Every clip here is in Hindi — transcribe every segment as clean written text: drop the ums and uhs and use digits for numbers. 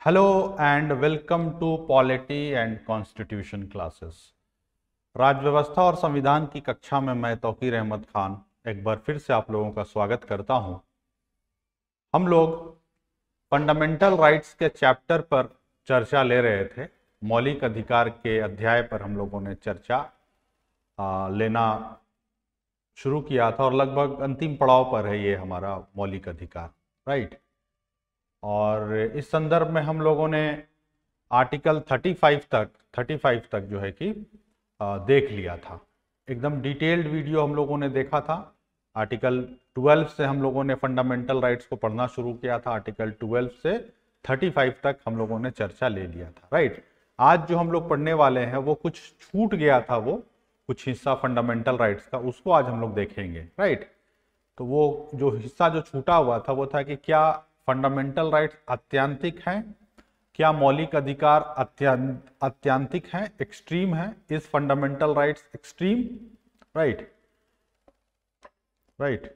Hello and welcome to polity and constitution classes. राज्य व्यवस्था और संविधान की कक्षा में मैं तौकीर अहमद खान एक बार फिर से आप लोगों का स्वागत करता हूं। हम लोग फंडामेंटल राइट्स के चैप्टर पर चर्चा ले रहे थे। मौलिक अधिकार के अध्याय पर हम लोगों ने चर्चा लेना शुरू किया था और लगभग अंतिम पड़ाव पर है ये हमारा मौलिक अधिकार, राइट। और इस संदर्भ में हम लोगों ने आर्टिकल 35 तक जो है कि देख लिया था। एकदम डिटेल्ड वीडियो हम लोगों ने देखा था। आर्टिकल 12 से हम लोगों ने फंडामेंटल राइट्स को पढ़ना शुरू किया था। आर्टिकल 12 से 35 तक हम लोगों ने चर्चा ले लिया था, राइट। आज जो हम लोग पढ़ने वाले हैं वो कुछ छूट गया था, वो कुछ हिस्सा फंडामेंटल राइट्स का, उसको आज हम लोग देखेंगे, राइट। तो वो जो हिस्सा जो छूटा हुआ था वो था कि क्या फंडामेंटल राइट्स अत्यांतिक हैं, क्या मौलिक अधिकार अत्यांतिक हैं, एक्सट्रीम है, is fundamental rights extreme, right. Right,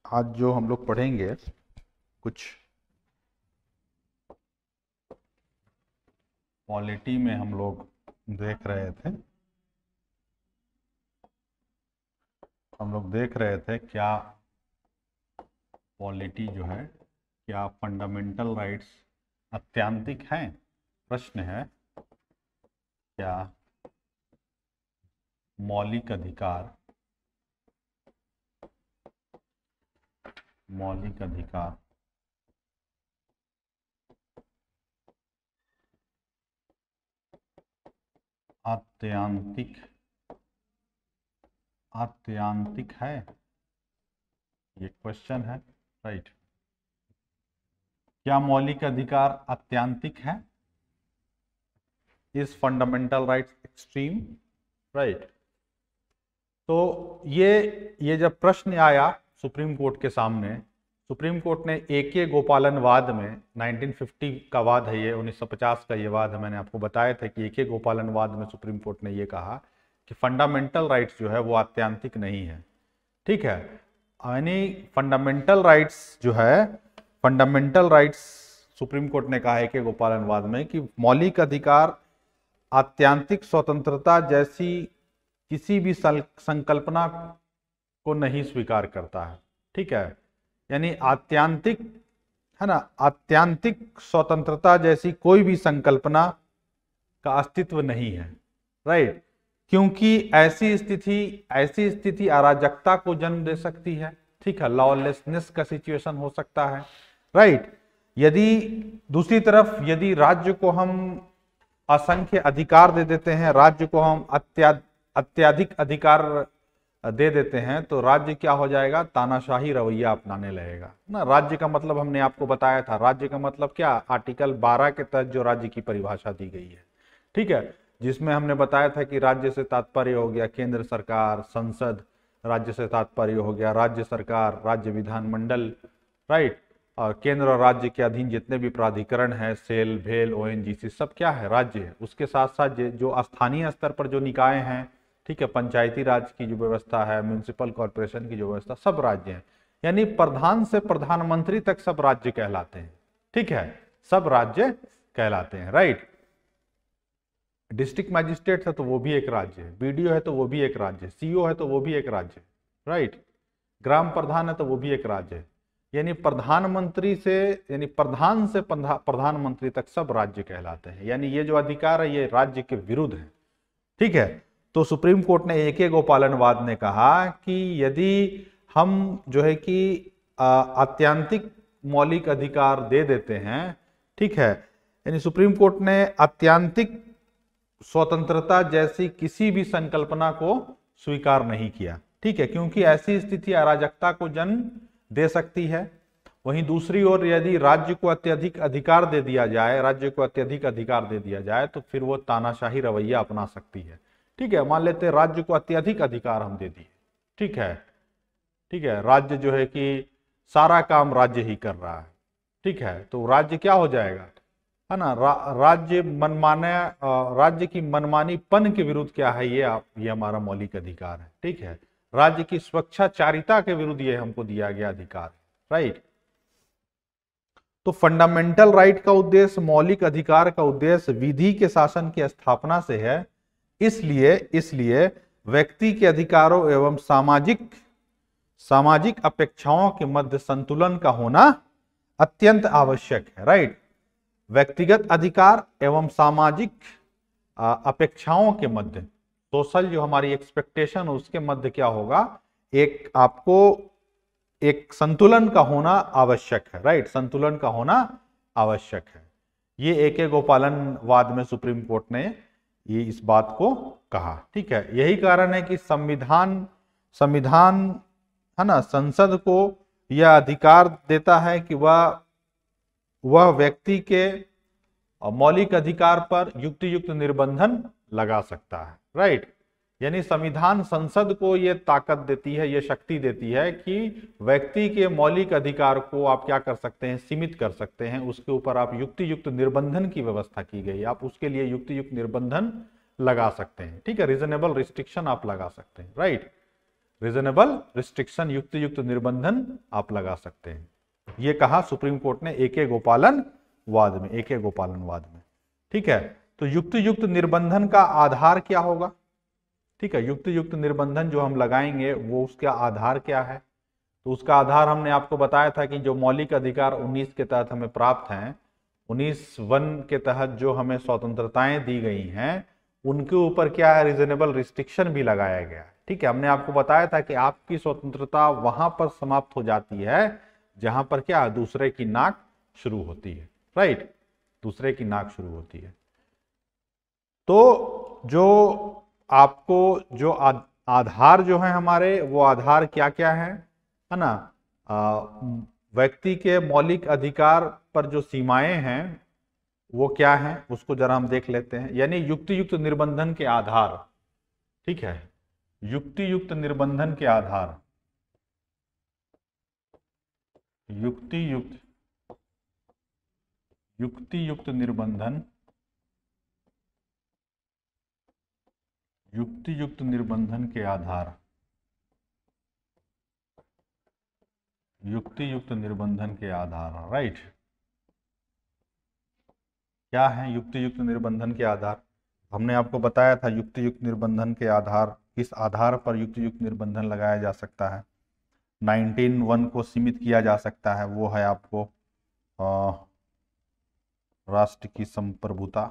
आज जो हम लोग पढ़ेंगे कुछ पॉलिटी में हम लोग देख रहे थे, क्या पॉलिटी जो है, क्या फंडामेंटल राइट्स अत्यांतिक हैं। प्रश्न है, क्या मौलिक अधिकार अत्यांतिक है, ये क्वेश्चन है, राइट। क्या मौलिक अधिकार अत्यांतिक है, is fundamental rights extreme, right. तो ये जब प्रश्न आया सुप्रीम कोर्ट के सामने, सुप्रीम कोर्ट ने ए.के. गोपालन वाद में, 1950 का वाद है ये, 1950 का ये वाद है, मैंने आपको बताया था कि ए.के. गोपालन वाद में सुप्रीम कोर्ट ने ये कहा कि फंडामेंटल राइट्स जो है वो अत्यांतिक नहीं है, ठीक है। यानी फंडामेंटल राइट्स जो है, फंडामेंटल राइट्स सुप्रीम कोर्ट ने कहा है कि गोपालन वाद में कि मौलिक अधिकार आत्यांतिक स्वतंत्रता जैसी किसी भी संकल्पना को नहीं स्वीकार करता है, ठीक है। यानी आत्यांतिक है ना, आत्यांतिक स्वतंत्रता जैसी कोई भी संकल्पना का अस्तित्व नहीं है, राइट। क्योंकि ऐसी स्थिति अराजकता को जन्म दे सकती है, ठीक है, लॉलेसनेस का सिचुएशन हो सकता है, राइट। यदि दूसरी तरफ यदि राज्य को हम असंख्य अधिकार दे देते हैं, राज्य को हम अत्याधिक अधिकार दे देते हैं, तो राज्य क्या हो जाएगा, तानाशाही रवैया अपनाने लगेगा ना। राज्य का मतलब हमने आपको बताया था, राज्य का मतलब क्या, आर्टिकल 12 के तहत जो राज्य की परिभाषा दी गई है, ठीक है, जिसमें हमने बताया था कि राज्य से तात्पर्य हो गया केंद्र सरकार, संसद, राज्य से तात्पर्य हो गया राज्य सरकार, राज्य विधानमंडल, राइट। और केंद्र और राज्य के अधीन जितने भी प्राधिकरण है, सेल, भेल, ओएनजीसी, सब क्या है, राज्य है। उसके साथ साथ जो स्थानीय स्तर पर जो निकाय हैं, ठीक है, पंचायती राज की जो व्यवस्था है, म्यूनिसिपल कॉर्पोरेशन की जो व्यवस्था, सब राज्य हैं। यानी प्रधान से प्रधानमंत्री तक सब राज्य कहलाते हैं, ठीक है, सब राज्य कहलाते हैं, राइट। डिस्ट्रिक्ट मैजिस्ट्रेट है तो वो भी एक राज्य है, बीडीओ है तो वो भी एक राज्य है, सीओ है तो वो भी एक राज्य है, राइट। ग्राम प्रधान है तो वो भी एक राज्य है। यानी प्रधानमंत्री से, यानी प्रधान से प्रधानमंत्री तक सब राज्य कहलाते हैं। यानी ये जो अधिकार है ये राज्य के विरुद्ध है, ठीक है। तो सुप्रीम कोर्ट ने ए.के. गोपालन वाद ने कहा कि यदि हम जो है कि आत्यांतिक मौलिक अधिकार दे देते हैं, ठीक है, यानी सुप्रीम कोर्ट ने आत्यांतिक स्वतंत्रता जैसी किसी भी संकल्पना को स्वीकार नहीं किया, ठीक है, क्योंकि ऐसी स्थिति अराजकता को जन्म दे सकती है। वहीं दूसरी ओर यदि राज्य को अत्यधिक अधिकार दे दिया जाए, तो फिर वो तानाशाही रवैया अपना सकती है, ठीक है। मान लेते हैं राज्य को अत्यधिक अधिकार हम दे दिए, ठीक है, राज्य जो है कि सारा काम राज्य ही कर रहा है, ठीक है, तो राज्य क्या हो जाएगा, है ना, राज्य की मनमानीपन के विरुद्ध क्या है, ये हमारा मौलिक अधिकार है, ठीक है। राज्य की स्वच्छाचारिता के विरुद्ध ये हमको दिया गया अधिकार है, राइट। तो फंडामेंटल राइट का उद्देश्य, मौलिक अधिकार का उद्देश्य विधि के शासन की स्थापना से है। इसलिए इसलिए व्यक्ति के अधिकारों एवं सामाजिक अपेक्षाओं के मध्य संतुलन का होना अत्यंत आवश्यक है। राइट, व्यक्तिगत अधिकार एवं सामाजिक अपेक्षाओं के मध्य, सोशल जो हमारी एक्सपेक्टेशन उसके मध्य क्या होगा, एक आपको एक संतुलन का होना आवश्यक है। राइट, संतुलन का होना आवश्यक है। ये ए.के. गोपालन वाद में सुप्रीम कोर्ट ने ये इस बात को कहा। ठीक है, यही कारण है कि संविधान है ना, संसद को यह अधिकार देता है कि वह व्यक्ति के मौलिक अधिकार पर युक्त निर्बंधन लगा सकता है। राइट, यानी संविधान संसद को यह ताकत देती है, यह शक्ति देती है कि व्यक्ति के मौलिक अधिकार को आप क्या कर सकते हैं, सीमित कर सकते हैं, उसके ऊपर आप युक्त निर्बंधन की व्यवस्था की गई, आप उसके लिए युक्त निर्बंधन लगा सकते हैं। ठीक है, रीजनेबल रिस्ट्रिक्शन आप लगा सकते हैं। राइट, रीजनेबल रिस्ट्रिक्शन, युक्त निर्बंधन आप लगा सकते हैं। ये कहा सुप्रीम कोर्ट ने ए.के. गोपालन वाद में, ए.के. गोपालन वाद में। ठीक है, तो युक्त निर्बंधन का आधार क्या होगा? ठीक है, युक्त निर्बंधन जो हम लगाएंगे वो उसका आधार क्या है? तो उसका आधार हमने आपको बताया था कि जो मौलिक अधिकार 19 के तहत हमें प्राप्त हैं, 19(1) के तहत जो हमें स्वतंत्रताएं दी गई हैं, उनके ऊपर क्या है, रीजनेबल रिस्ट्रिक्शन भी लगाया गया है। ठीक है, हमने आपको बताया था कि आपकी स्वतंत्रता वहां पर समाप्त हो जाती है जहां पर क्या, दूसरे की नाक शुरू होती है। राइट, दूसरे की नाक शुरू होती है। तो जो आपको जो आधार जो है हमारे, वो आधार क्या क्या है ना, व्यक्ति के मौलिक अधिकार पर जो सीमाएं हैं वो क्या हैं, उसको जरा हम देख लेते हैं। यानी युक्त निर्बंधन के आधार। ठीक है, युक्त निर्बंधन के आधार, युक्त निर्बंधन, युक्त निर्बंधन के आधार, युक्त निर्बंधन के आधार। राइट, क्या है युक्त निर्बंधन के आधार? हमने आपको बताया था युक्त निर्बंधन के आधार, किस आधार पर युक्त निर्बंधन लगाया जा सकता है। 19(1) को सीमित किया जा सकता है, वो है आपको राष्ट्र की संप्रभुता,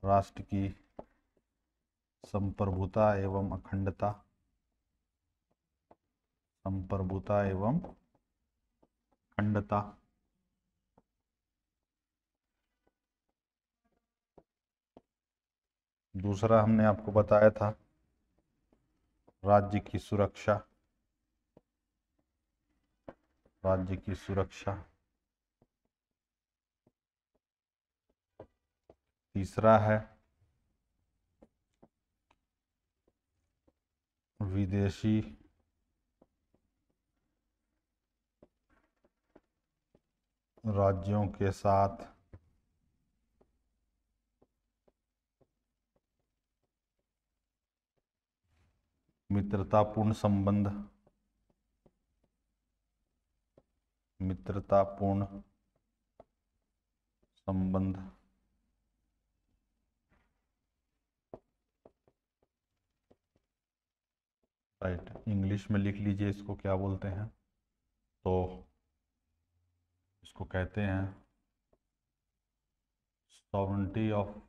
राष्ट्र की संप्रभुता एवं अखंडता, संप्रभुता एवं अखंडता। दूसरा हमने आपको बताया था राज्य की सुरक्षा, राज्य की सुरक्षा। तीसरा है विदेशी राज्यों के साथ मित्रतापूर्ण संबंध, मित्रतापूर्ण संबंध। राइट, इंग्लिश में लिख लीजिए इसको क्या बोलते हैं, तो इसको कहते हैं sovereignty of,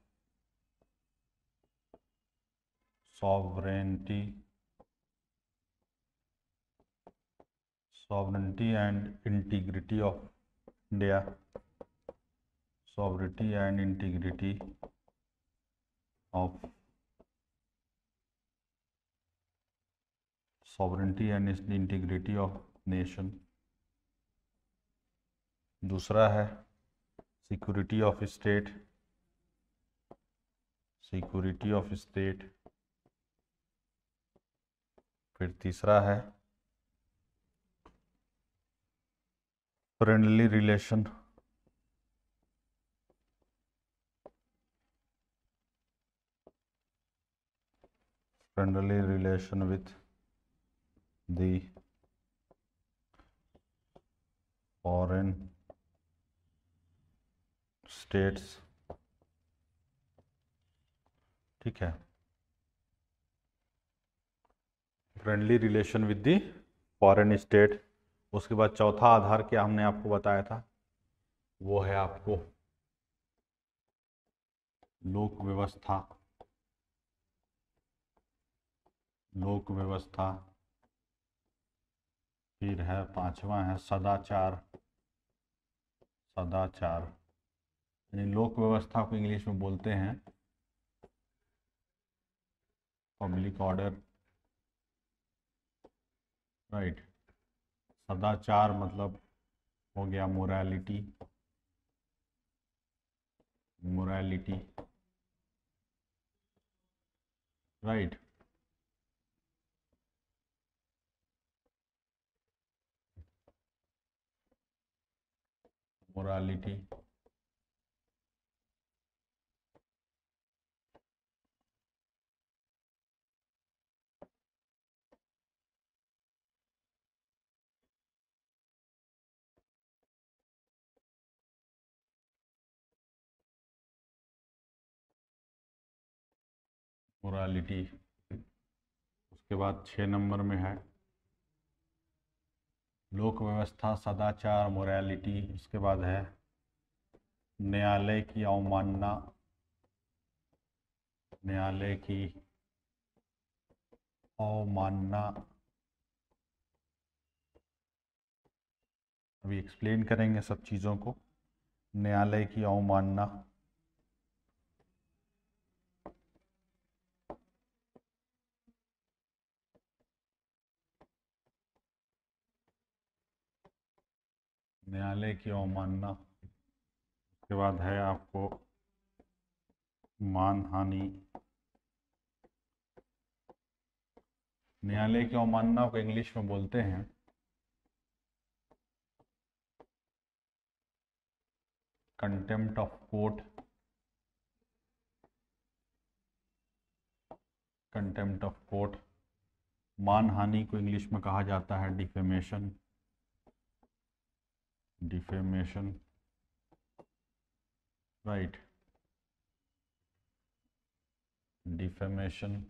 sovereignty, sovereignty and integrity of India, sovereignty and integrity of, sovereignty and integrity of nation. दूसरा है security of state, security of state. फिर तीसरा है friendly relation, friendly relation with the foreign states, ठीक है, friendly relation with the foreign state. उसके बाद चौथा आधार क्या हमने आपको बताया था, वो है आपको लोक व्यवस्था, लोक व्यवस्था। फिर है पांचवा है सदाचार, सदाचार यानी लोक व्यवस्था को इंग्लिश में बोलते हैं पब्लिक ऑर्डर, राइट। सदाचार मतलब हो गया morality, morality, right. Morality, morality. उसके बाद 6 नंबर में है लोक व्यवस्था, सदाचार, मोरालिटी। उसके बाद है न्यायालय की अवमानना, न्यायालय की अवमानना। अभी एक्सप्लेन करेंगे सब चीज़ों को। न्यायालय की अवमानना, न्यायालय की अवमानना। उसके बाद है आपको मानहानि, न्यायालय की अवमानना को इंग्लिश में बोलते हैं contempt of court, contempt of court. मानहानि को इंग्लिश में कहा जाता है defamation, defamation, right, defamation.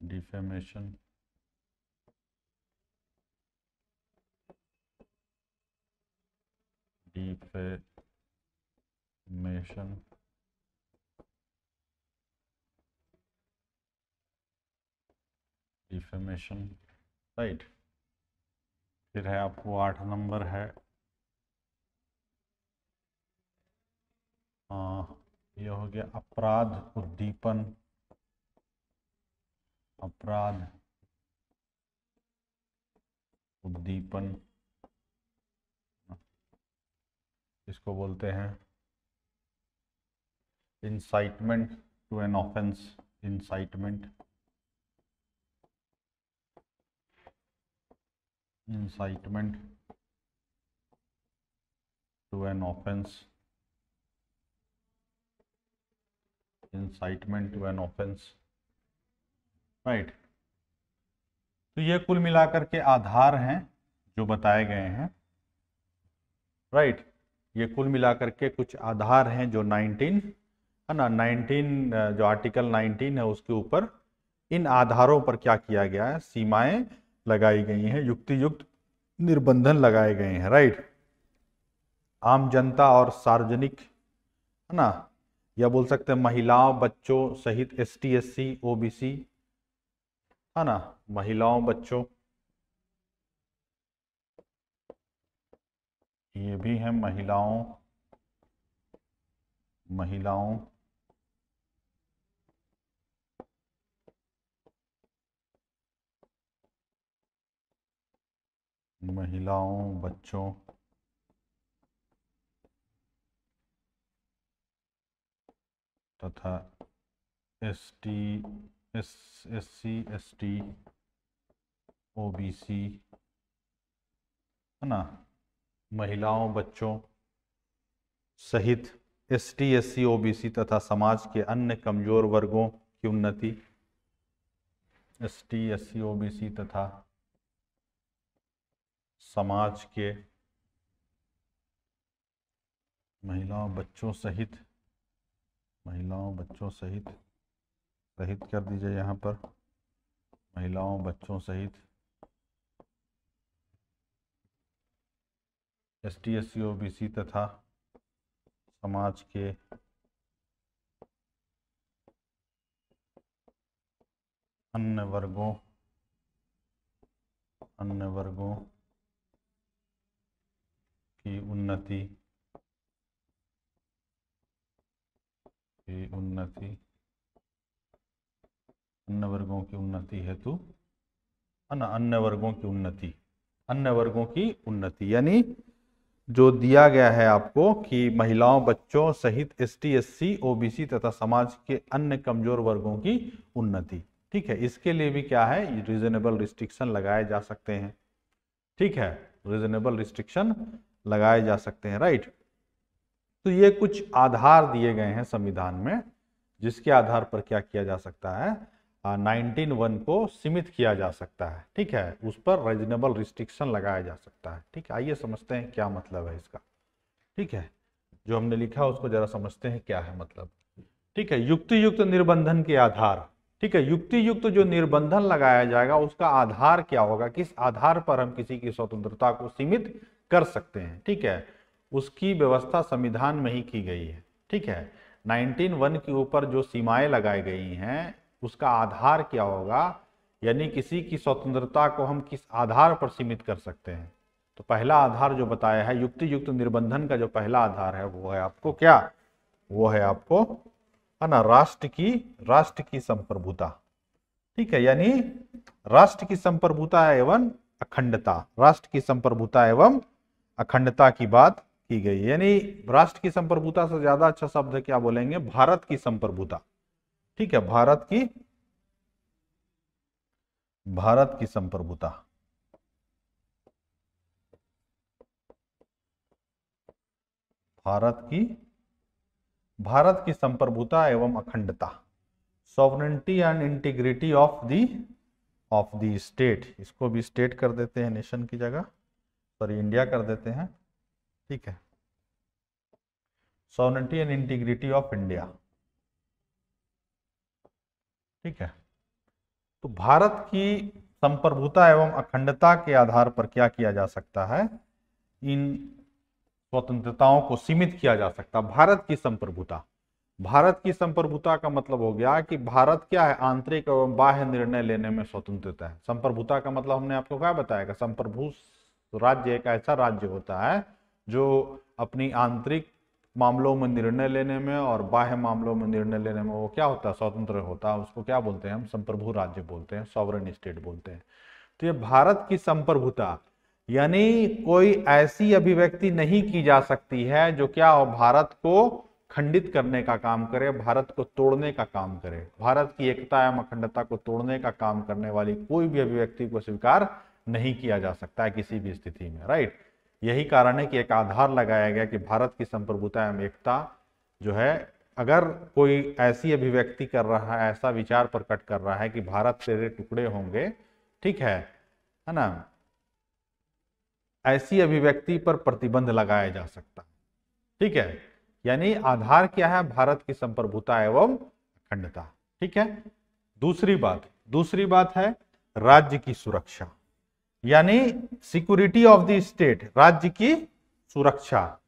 Defamation, defamation, defamation, right. फिर है आपको 8 नंबर है ये हो गया अपराध उद्दीपन, अपराध उद्दीपन, इसको बोलते हैं incitement to an offence, incitement, incitement to an offence, incitement to an offence, right. तो ये कुल मिलाकर के आधार हैं जो बताए गए हैं, राइट। ये कुल मिलाकर के कुछ आधार हैं जो 19 है ना, 19 जो आर्टिकल 19 है उसके ऊपर इन आधारों पर क्या किया गया है, सीमाएं लगाई गई हैं, युक्ति युक्त निर्बंधन लगाए गए हैं, राइट। आम जनता और सार्वजनिक, है ना, या बोल सकते हैं महिलाओं बच्चों सहित ST SC OBC, है ना, महिलाओं बच्चों, ये भी है महिलाओं, महिलाओं महिलाओं बच्चों तथा ST SC ST OBC, है ना, महिलाओं बच्चों सहित ST SC OBC तथा समाज के अन्य कमजोर वर्गों की उन्नति, ST SC OBC तथा समाज के महिलाओं बच्चों सहित सहित कर दीजिए यहाँ पर, महिलाओं बच्चों सहित ST SC OBC तथा समाज के अन्य वर्गों की उन्नति अन्य वर्गों की उन्नति हेतु, अन्य वर्गों की उन्नति यानी जो दिया गया है आपको कि महिलाओं बच्चों सहित ST SC OBC तथा समाज के अन्य कमजोर वर्गों की उन्नति। ठीक है, इसके लिए भी क्या है, रीजनेबल रिस्ट्रिक्शन लगाए जा सकते हैं। ठीक है, रीजनेबल रिस्ट्रिक्शन लगाए जा सकते हैं, राइट। तो ये कुछ आधार दिए गए हैं संविधान में, जिसके आधार पर क्या किया जा सकता है, 19(1) को सीमित किया जा सकता है। ठीक है, उस पर रीजनेबल रिस्ट्रिक्शन लगाया जा सकता है। ठीक है, आइए समझते हैं क्या मतलब है इसका। ठीक है, जो हमने लिखा उसको जरा समझते हैं क्या है मतलब। ठीक है, युक्तियुक्त निर्बंधन के आधार। ठीक है, युक्तियुक्त जो निर्बंधन लगाया जाएगा उसका आधार क्या होगा, किस आधार पर हम किसी की स्वतंत्रता को सीमित कर सकते हैं। ठीक है, उसकी व्यवस्था संविधान में ही की गई है। ठीक है, 19(1) के ऊपर जो सीमाएं लगाई गई हैं उसका आधार क्या होगा, यानी किसी की स्वतंत्रता को हम किस आधार पर सीमित कर सकते हैं। तो पहला आधार जो बताया है, युक्तियुक्त निर्बंधन का जो पहला आधार है वो है आपको क्या, वो है आपको है ना, राष्ट्र की संप्रभुता। ठीक है, यानी राष्ट्र की संप्रभुता एवं अखंडता, राष्ट्र की संप्रभुता एवं अखंडता की बात की गई। यानी राष्ट्र की संप्रभुता से ज्यादा अच्छा शब्द क्या बोलेंगे, भारत की संप्रभुता। ठीक है, भारत की संप्रभुता, भारत की संप्रभुता एवं अखंडता, sovereignty and integrity of the state. इसको भी स्टेट कर देते हैं नेशन की जगह, सॉरी इंडिया कर देते हैं। ठीक है, sovereignty and integrity of India. ठीक है, तो भारत की संप्रभुता एवं अखंडता के आधार पर क्या किया जा सकता है, इन स्वतंत्रताओं को सीमित किया जा सकता है। भारत की संप्रभुता का मतलब हो गया कि भारत क्या है, आंतरिक एवं बाह्य निर्णय लेने में स्वतंत्रता है। संप्रभुता का मतलब हमने आपको क्या बताया, संप्रभु राज्य एक ऐसा राज्य होता है जो अपनी आंतरिक मामलों में निर्णय लेने में और बाह्य मामलों में निर्णय लेने में वो क्या होता है, स्वतंत्र होता है। उसको क्या बोलते हैं हम, संप्रभु राज्य बोलते हैं, सॉवरेन स्टेट बोलते हैं। तो ये भारत की संप्रभुता, यानी कोई ऐसी अभिव्यक्ति नहीं की जा सकती है जो क्या हो, भारत को खंडित करने का काम करे, भारत को तोड़ने का काम करे। भारत की एकता एवं अखंडता को तोड़ने का काम करने वाली कोई भी अभिव्यक्ति को स्वीकार नहीं किया जा सकता है किसी भी स्थिति में, राइट। यही कारण है कि एक आधार लगाया गया कि भारत की संप्रभुता एवं एकता जो है, अगर कोई ऐसी अभिव्यक्ति कर रहा है, ऐसा विचार प्रकट कर रहा है कि भारत तेरे टुकड़े होंगे, ठीक है ना, ऐसी अभिव्यक्ति पर प्रतिबंध लगाया जा सकता है। ठीक है, यानी आधार क्या है, भारत की संप्रभुता एवं अखंडता। ठीक है, दूसरी बात है राज्य की सुरक्षा, यानी सिक्योरिटी ऑफ द स्टेट, राज्य की सुरक्षा,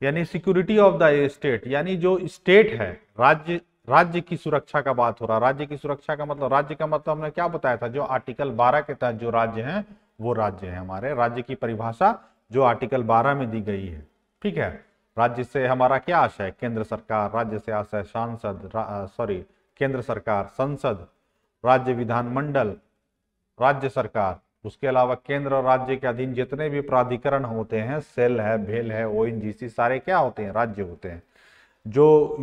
यानी सिक्योरिटी ऑफ द स्टेट, यानी जो स्टेट है, राज्य की सुरक्षा का बात हो रहा है। राज्य की सुरक्षा का मतलब, राज्य का मतलब हमने क्या बताया था, जो आर्टिकल 12 के तहत जो राज्य हैं वो राज्य है हमारे। राज्य की परिभाषा जो आर्टिकल 12 में दी गई है। ठीक है, राज्य से हमारा क्या आशय, केंद्र सरकार, राज्य से आशय सांसद, केंद्र सरकार, संसद, राज्य विधानमंडल, राज्य सरकार, उसके अलावा केंद्र और राज्य के अधीन जितने भी प्राधिकरण होते हैं, सेल है, भेल है, ONGC, सारे क्या होते हैं, राज्य होते हैं। जो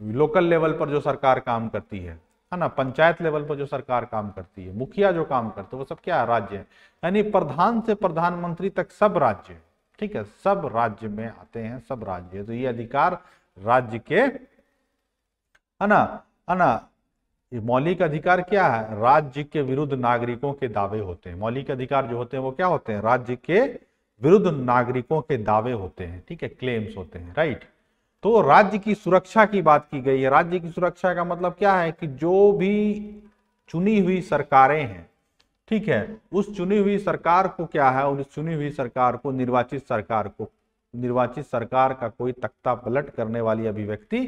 लोकल लेवल पर जो सरकार काम करती है ना, पंचायत लेवल पर जो सरकार काम करती है, मुखिया जो काम करते हैं, वो सब क्या है, राज्य है। यानी प्रधान से प्रधानमंत्री तक सब राज्य, ठीक है, सब राज्य में आते हैं, सब राज्य। तो ये अधिकार राज्य के है ना ये मौलिक अधिकार क्या है? राज्य के विरुद्ध नागरिकों के दावे होते हैं। मौलिक अधिकार जो होते हैं वो क्या होते हैं? राज्य के विरुद्ध नागरिकों के दावे होते हैं, ठीक है, क्लेम्स होते हैं, राइट। तो राज्य की सुरक्षा की बात की गई है। राज्य की सुरक्षा का मतलब क्या है कि जो भी चुनी हुई सरकारें हैं, ठीक है, उस चुनी हुई सरकार को क्या है, उस चुनी हुई सरकार को, निर्वाचित सरकार का कोई तख्ता पलट करने वाली अभिव्यक्ति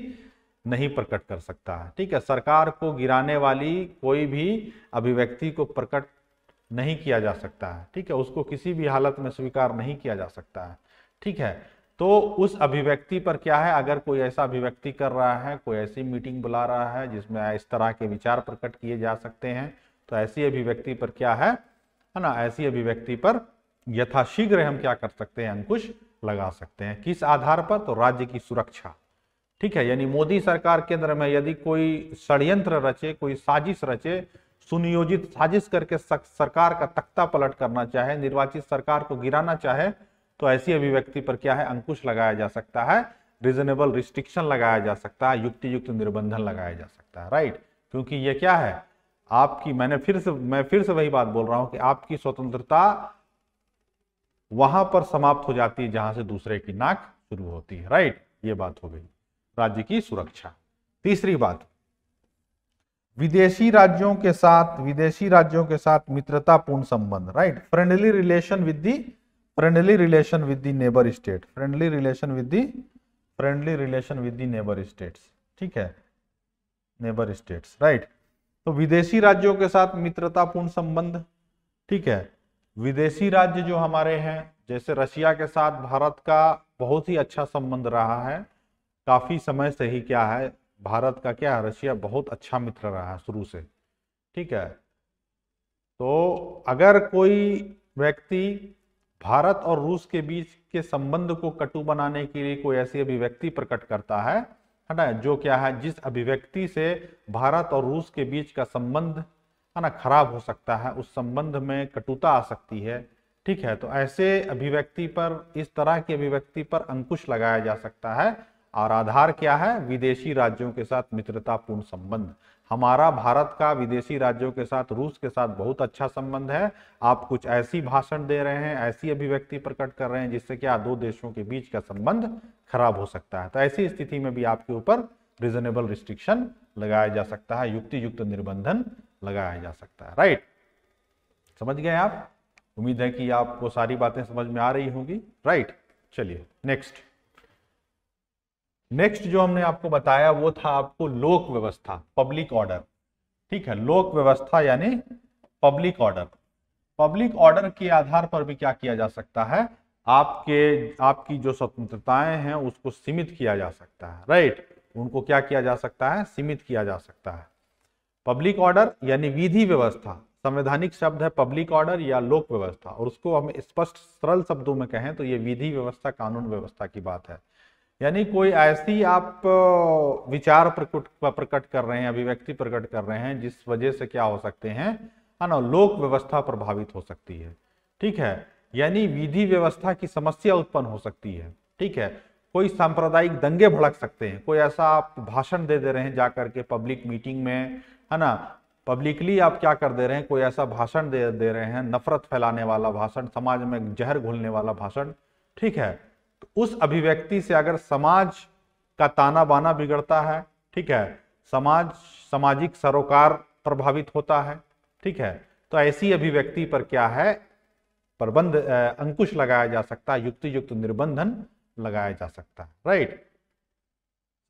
नहीं प्रकट कर सकता है, ठीक है। सरकार को गिराने वाली कोई भी अभिव्यक्ति को प्रकट नहीं किया जा सकता है, ठीक है, उसको किसी भी हालत में स्वीकार नहीं किया जा सकता है, ठीक है। तो उस अभिव्यक्ति पर क्या है, अगर कोई ऐसा अभिव्यक्ति कर रहा है, कोई ऐसी मीटिंग बुला रहा है जिसमें इस तरह के विचार प्रकट किए जा सकते हैं, तो ऐसी अभिव्यक्ति पर क्या है ना, ऐसी अभिव्यक्ति पर यथाशीघ्र हम क्या कर सकते हैं, अंकुश लगा सकते हैं। किस आधार पर? तो राज्य की सुरक्षा, ठीक है। यानी मोदी सरकार केंद्र में यदि कोई षड्यंत्र रचे, कोई साजिश रचे, सुनियोजित साजिश करके सरकार का तख्ता पलट करना चाहे, निर्वाचित सरकार को गिराना चाहे, तो ऐसी अभिव्यक्ति पर क्या है, अंकुश लगाया जा सकता है, रीजनेबल रिस्ट्रिक्शन लगाया जा सकता है, युक्ति युक्त निर्बंधन लगाया जा सकता है, राइट। क्योंकि ये क्या है, आपकी, मैं फिर से वही बात बोल रहा हूं कि आपकी स्वतंत्रता वहां पर समाप्त हो जाती है जहां से दूसरे की नाक शुरू होती है, राइट। ये बात हो गई राज्य की सुरक्षा। तीसरी बात, विदेशी राज्यों के साथ मित्रतापूर्ण संबंध, right. Friendly relation with the neighbour state, friendly relation with the neighbour states, ठीक है, नेबर स्टेट्स, राइट। तो विदेशी राज्यों के साथ मित्रतापूर्ण संबंध, ठीक है। विदेशी राज्य जो हमारे हैं, जैसे रशिया के साथ भारत का बहुत ही अच्छा संबंध रहा है, काफी समय से ही क्या है, भारत का क्या है, रशिया बहुत अच्छा मित्र रहा है शुरू से, ठीक है। तो अगर कोई व्यक्ति भारत और रूस के बीच के संबंध को कटु बनाने के लिए कोई ऐसी अभिव्यक्ति प्रकट करता है ना, जो क्या है, जिस अभिव्यक्ति से भारत और रूस के बीच का संबंध है ना खराब हो सकता है, उस संबंध में कटुता आ सकती है, ठीक है, तो ऐसे अभिव्यक्ति पर, इस तरह की अभिव्यक्ति पर अंकुश लगाया जा सकता है। और आधार क्या है? विदेशी राज्यों के साथ मित्रतापूर्ण संबंध। हमारा भारत का विदेशी राज्यों के साथ, रूस के साथ बहुत अच्छा संबंध है। आप कुछ ऐसी भाषण दे रहे हैं, ऐसी अभिव्यक्ति प्रकट कर रहे हैं जिससे क्या दो देशों के बीच का संबंध खराब हो सकता है। तो ऐसी स्थिति में भी आपके ऊपर रीजनेबल रिस्ट्रिक्शन लगाया जा सकता है, युक्ति युक्त निर्बंधन लगाया जा सकता है, राइट। समझ गए आप? उम्मीद है कि आपको सारी बातें समझ में आ रही होंगी, राइट। चलिए नेक्स्ट जो हमने आपको बताया वो था आपको लोक व्यवस्था, पब्लिक ऑर्डर, ठीक है। लोक व्यवस्था यानी पब्लिक ऑर्डर। पब्लिक ऑर्डर के आधार पर भी क्या किया जा सकता है, आपकी जो स्वतंत्रताएं हैं उसको सीमित किया जा सकता है, राइट। उनको क्या किया जा सकता है, सीमित किया जा सकता है। पब्लिक ऑर्डर यानी विधि व्यवस्था, संवैधानिक शब्द है पब्लिक ऑर्डर या लोक व्यवस्था, और उसको हम स्पष्ट सरल शब्दों में कहें तो ये विधि व्यवस्था, कानून व्यवस्था की बात है। यानी कोई ऐसी आप विचार प्रकट कर रहे हैं, अभिव्यक्ति प्रकट कर रहे हैं जिस वजह से क्या हो सकते हैं, है ना, लोक व्यवस्था प्रभावित हो सकती है, ठीक है। यानी विधि व्यवस्था की समस्या उत्पन्न हो सकती है, ठीक है। कोई सांप्रदायिक दंगे भड़क सकते हैं, कोई ऐसा आप भाषण दे रहे हैं जाकर के पब्लिक मीटिंग में, है ना, पब्लिकली आप क्या कर दे रहे हैं, कोई ऐसा भाषण दे रहे हैं, नफरत फैलाने वाला भाषण, समाज में जहर घोलने वाला भाषण, ठीक है। तो उस अभिव्यक्ति से अगर समाज का ताना बाना बिगड़ता है, ठीक है, सामाजिक सरोकार प्रभावित होता है, ठीक है, तो ऐसी अभिव्यक्ति पर क्या है, प्रबंध, अंकुश लगाया जा सकता है, युक्ति युक्त निर्बंधन लगाया जा सकता है, राइट।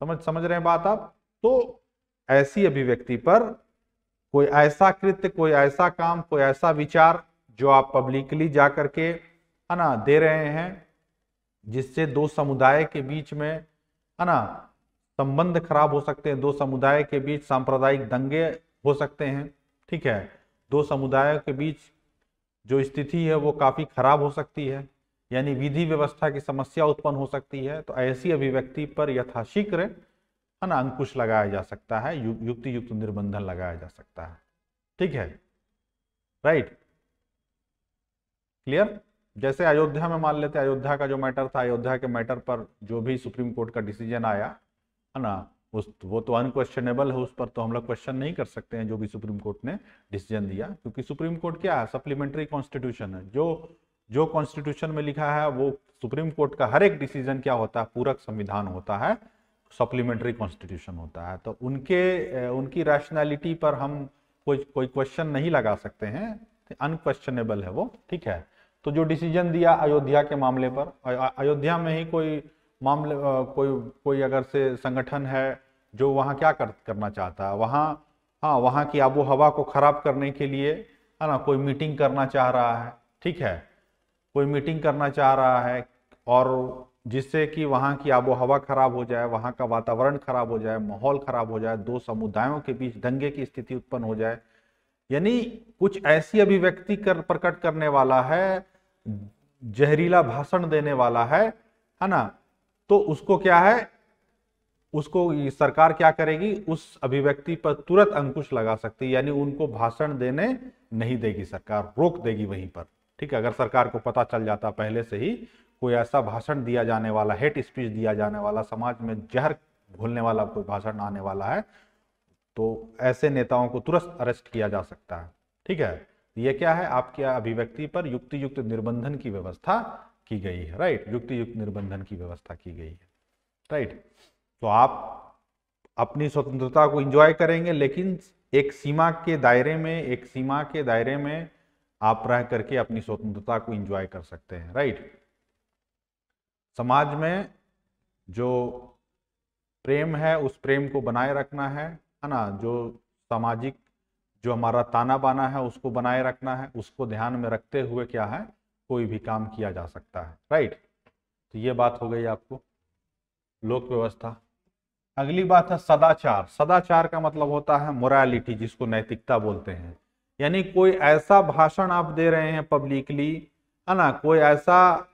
समझ रहे हैं बात आप? तो ऐसी अभिव्यक्ति पर कोई ऐसा कृत्य, कोई ऐसा काम, कोई ऐसा विचार जो आप पब्लिकली जाकर के, है ना, दे रहे हैं, जिससे दो समुदाय के बीच में, है ना, संबंध खराब हो सकते हैं, दो समुदाय के बीच सांप्रदायिक दंगे हो सकते हैं, ठीक है, दो समुदायों के बीच जो स्थिति है वो काफी खराब हो सकती है, यानी विधि व्यवस्था की समस्या उत्पन्न हो सकती है। तो ऐसी अभिव्यक्ति पर यथाशीघ्र, है ना, अंकुश लगाया जा सकता है, युक्ति युक्त निर्बंधन लगाया जा सकता है, ठीक है, राइट। क्लियर? जैसे अयोध्या में मान लेते हैं, अयोध्या का जो मैटर था, अयोध्या के मैटर पर जो भी सुप्रीम कोर्ट का डिसीजन आया, है ना, वो तो अनक्वेश्चनेबल है, उस पर तो हम लोग क्वेश्चन नहीं कर सकते हैं जो भी सुप्रीम कोर्ट ने डिसीजन दिया, क्योंकि सुप्रीम कोर्ट क्या है, सप्लीमेंट्री कॉन्स्टिट्यूशन है। जो जो कॉन्स्टिट्यूशन में लिखा है वो सुप्रीम कोर्ट का हर एक डिसीजन क्या होता है, पूरक संविधान होता है, सप्लीमेंट्री कॉन्स्टिट्यूशन होता है। तो उनकी रैशनैलिटी पर हम कोई क्वेश्चन नहीं लगा सकते हैं, अनक्वेश्चनेबल है वो, ठीक है। तो जो डिसीजन दिया अयोध्या के मामले पर, अयोध्या में ही कोई मामले कोई अगर से संगठन है जो वहाँ क्या करना चाहता है, वहाँ की आबो हवा को खराब करने के लिए, है ना, कोई मीटिंग करना चाह रहा है, ठीक है, कोई मीटिंग करना चाह रहा है, और जिससे कि वहाँ की आबो हवा खराब हो जाए, वहाँ का वातावरण खराब हो जाए, माहौल खराब हो जाए, दो समुदायों के बीच दंगे की स्थिति उत्पन्न हो जाए, यानी कुछ ऐसी अभिव्यक्ति प्रकट करने वाला है, जहरीला भाषण देने वाला है ना, तो उसको क्या है, उसको सरकार क्या करेगी, उस अभिव्यक्ति पर तुरंत अंकुश लगा सकती है, यानी उनको भाषण देने नहीं देगी सरकार, रोक देगी वहीं पर, ठीक है। अगर सरकार को पता चल जाता पहले से ही कोई ऐसा भाषण दिया जाने वाला, हेट स्पीच दिया जाने वाला, समाज में जहर घोलने वाला कोई भाषण आने वाला है, तो ऐसे नेताओं को तुरंत अरेस्ट किया जा सकता है, ठीक है। ये क्या है, आपके अभिव्यक्ति पर युक्ति युक्त निर्बंधन की व्यवस्था की गई है, राइट, युक्ति युक्त निर्बंधन की व्यवस्था की गई है, राइट। तो आप अपनी स्वतंत्रता को एंजॉय करेंगे, लेकिन एक सीमा के दायरे में आप रह करके अपनी स्वतंत्रता को एंजॉय कर सकते हैं, राइट। समाज में जो प्रेम है उस प्रेम को बनाए रखना है ना, जो सामाजिक जो हमारा ताना बाना है उसको बनाए रखना है, उसको ध्यान में रखते हुए क्या है, कोई भी काम किया जा सकता है, राइट। तो ये बात हो गई आपको लोक व्यवस्था। अगली बात है सदाचार। सदाचार का मतलब होता है मोरालिटी, जिसको नैतिकता बोलते हैं, यानी कोई ऐसा भाषण आप दे रहे हैं पब्लिकली, है ना, कोई ऐसा,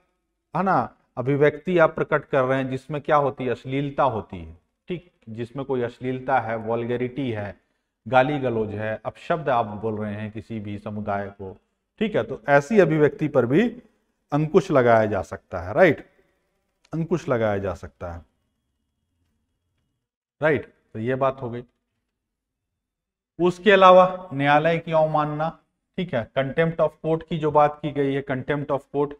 है ना, अभिव्यक्ति आप प्रकट कर रहे हैं जिसमें क्या होती है, अश्लीलता होती है, ठीक, जिसमें कोई अश्लीलता है, वल्गैरिटी है, गाली गलौज है, अपशब्द आप बोल रहे हैं किसी भी समुदाय को, ठीक है, तो ऐसी अभिव्यक्ति पर भी अंकुश लगाया जा सकता है, राइट, अंकुश लगाया जा सकता है, राइट। तो ये बात हो गई। उसके अलावा न्यायालय की अवमानना, ठीक है, कंटेम्प्ट ऑफ कोर्ट की जो बात की गई है, कंटेम्प्ट ऑफ कोर्ट,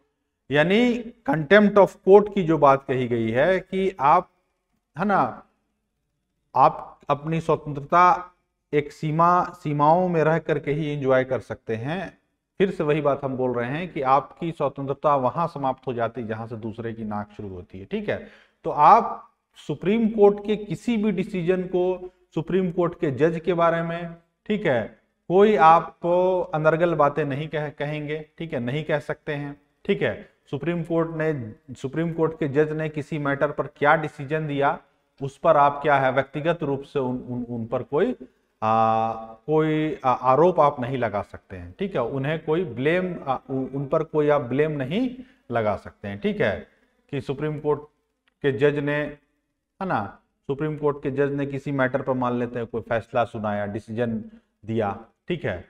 यानी कंटेम्प्ट ऑफ कोर्ट की जो बात कही गई है कि आप, है ना, आप अपनी स्वतंत्रता एक सीमाओं में रह करके ही एंजॉय कर सकते हैं। फिर से वही बात हम बोल रहे हैं कि आपकी स्वतंत्रता वहां समाप्त हो जाती है जहां से दूसरे की नाक शुरू होती है, ठीक है। तो आप सुप्रीम कोर्ट के किसी भी डिसीजन को, सुप्रीम कोर्ट के जज के बारे में, ठीक है, कोई आप अनर्गल बातें नहीं कहेंगे, ठीक है, नहीं कह सकते हैं, ठीक है। सुप्रीम कोर्ट के जज ने किसी मैटर पर क्या डिसीजन दिया, उस पर आप क्या है, व्यक्तिगत रूप से उन पर कोई आरोप आप नहीं लगा सकते हैं, ठीक है, उन्हें कोई ब्लेम, उन पर कोई आप ब्लेम नहीं लगा सकते हैं, ठीक है, कि सुप्रीम कोर्ट के जज ने, है ना, सुप्रीम कोर्ट के जज ने किसी मैटर पर मान लेते हैं कोई फैसला सुनाया, डिसीजन दिया, ठीक है,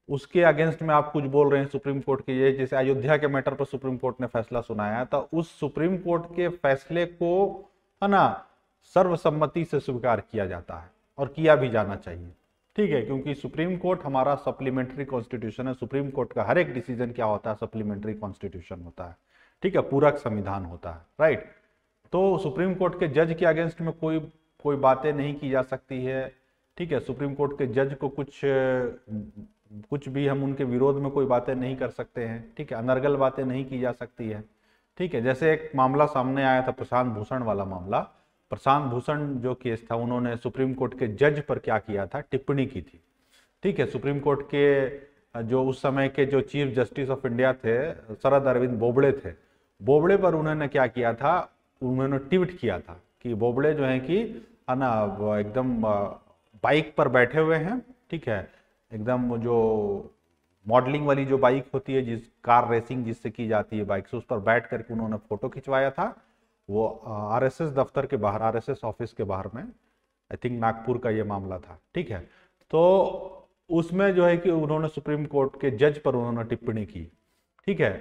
उसके अगेंस्ट में आप कुछ बोल रहे हैं सुप्रीम कोर्ट के, ये जैसे अयोध्या के मैटर पर सुप्रीम कोर्ट ने फैसला सुनाया, तो उस सुप्रीम कोर्ट के फैसले को, है ना, सर्वसम्मति से स्वीकार किया जाता है और किया भी जाना चाहिए, ठीक है, क्योंकि सुप्रीम कोर्ट हमारा सप्लीमेंट्री कॉन्स्टिट्यूशन है। सुप्रीम कोर्ट का हर एक डिसीजन क्या होता है, सप्लीमेंट्री कॉन्स्टिट्यूशन होता है, ठीक है, पूरक संविधान होता है, राइट। तो सुप्रीम कोर्ट के जज के अगेंस्ट में कोई बातें नहीं की जा सकती है, ठीक है, सुप्रीम कोर्ट के जज को कुछ भी हम उनके विरोध में कोई बातें नहीं कर सकते हैं, ठीक है, अनर्गल बातें नहीं की जा सकती है, ठीक है। जैसे एक मामला सामने आया था प्रशांत भूषण वाला मामला, प्रशांत भूषण जो केस था, उन्होंने सुप्रीम कोर्ट के जज पर क्या किया था, टिप्पणी की थी, ठीक है। सुप्रीम कोर्ट के जो उस समय के जो चीफ जस्टिस ऑफ इंडिया थे, शरद अरविंद बोबड़े थे, बोबड़े पर उन्होंने क्या किया था, उन्होंने ट्वीट किया था कि बोबड़े जो है कि, है ना, एकदम बाइक पर बैठे हुए हैं, ठीक है, एकदम जो मॉडलिंग वाली जो बाइक होती है, जिस कार रेसिंग जिससे की जाती है बाइक से, उस पर बैठ करके उन्होंने फोटो खिंचवाया था, वो आरएसएस दफ्तर के बाहर, आरएसएस ऑफिस के बाहर में, आई थिंक नागपुर का ये मामला था, ठीक है। तो उसमें जो है कि उन्होंने सुप्रीम कोर्ट के जज पर उन्होंने टिप्पणी की, ठीक है,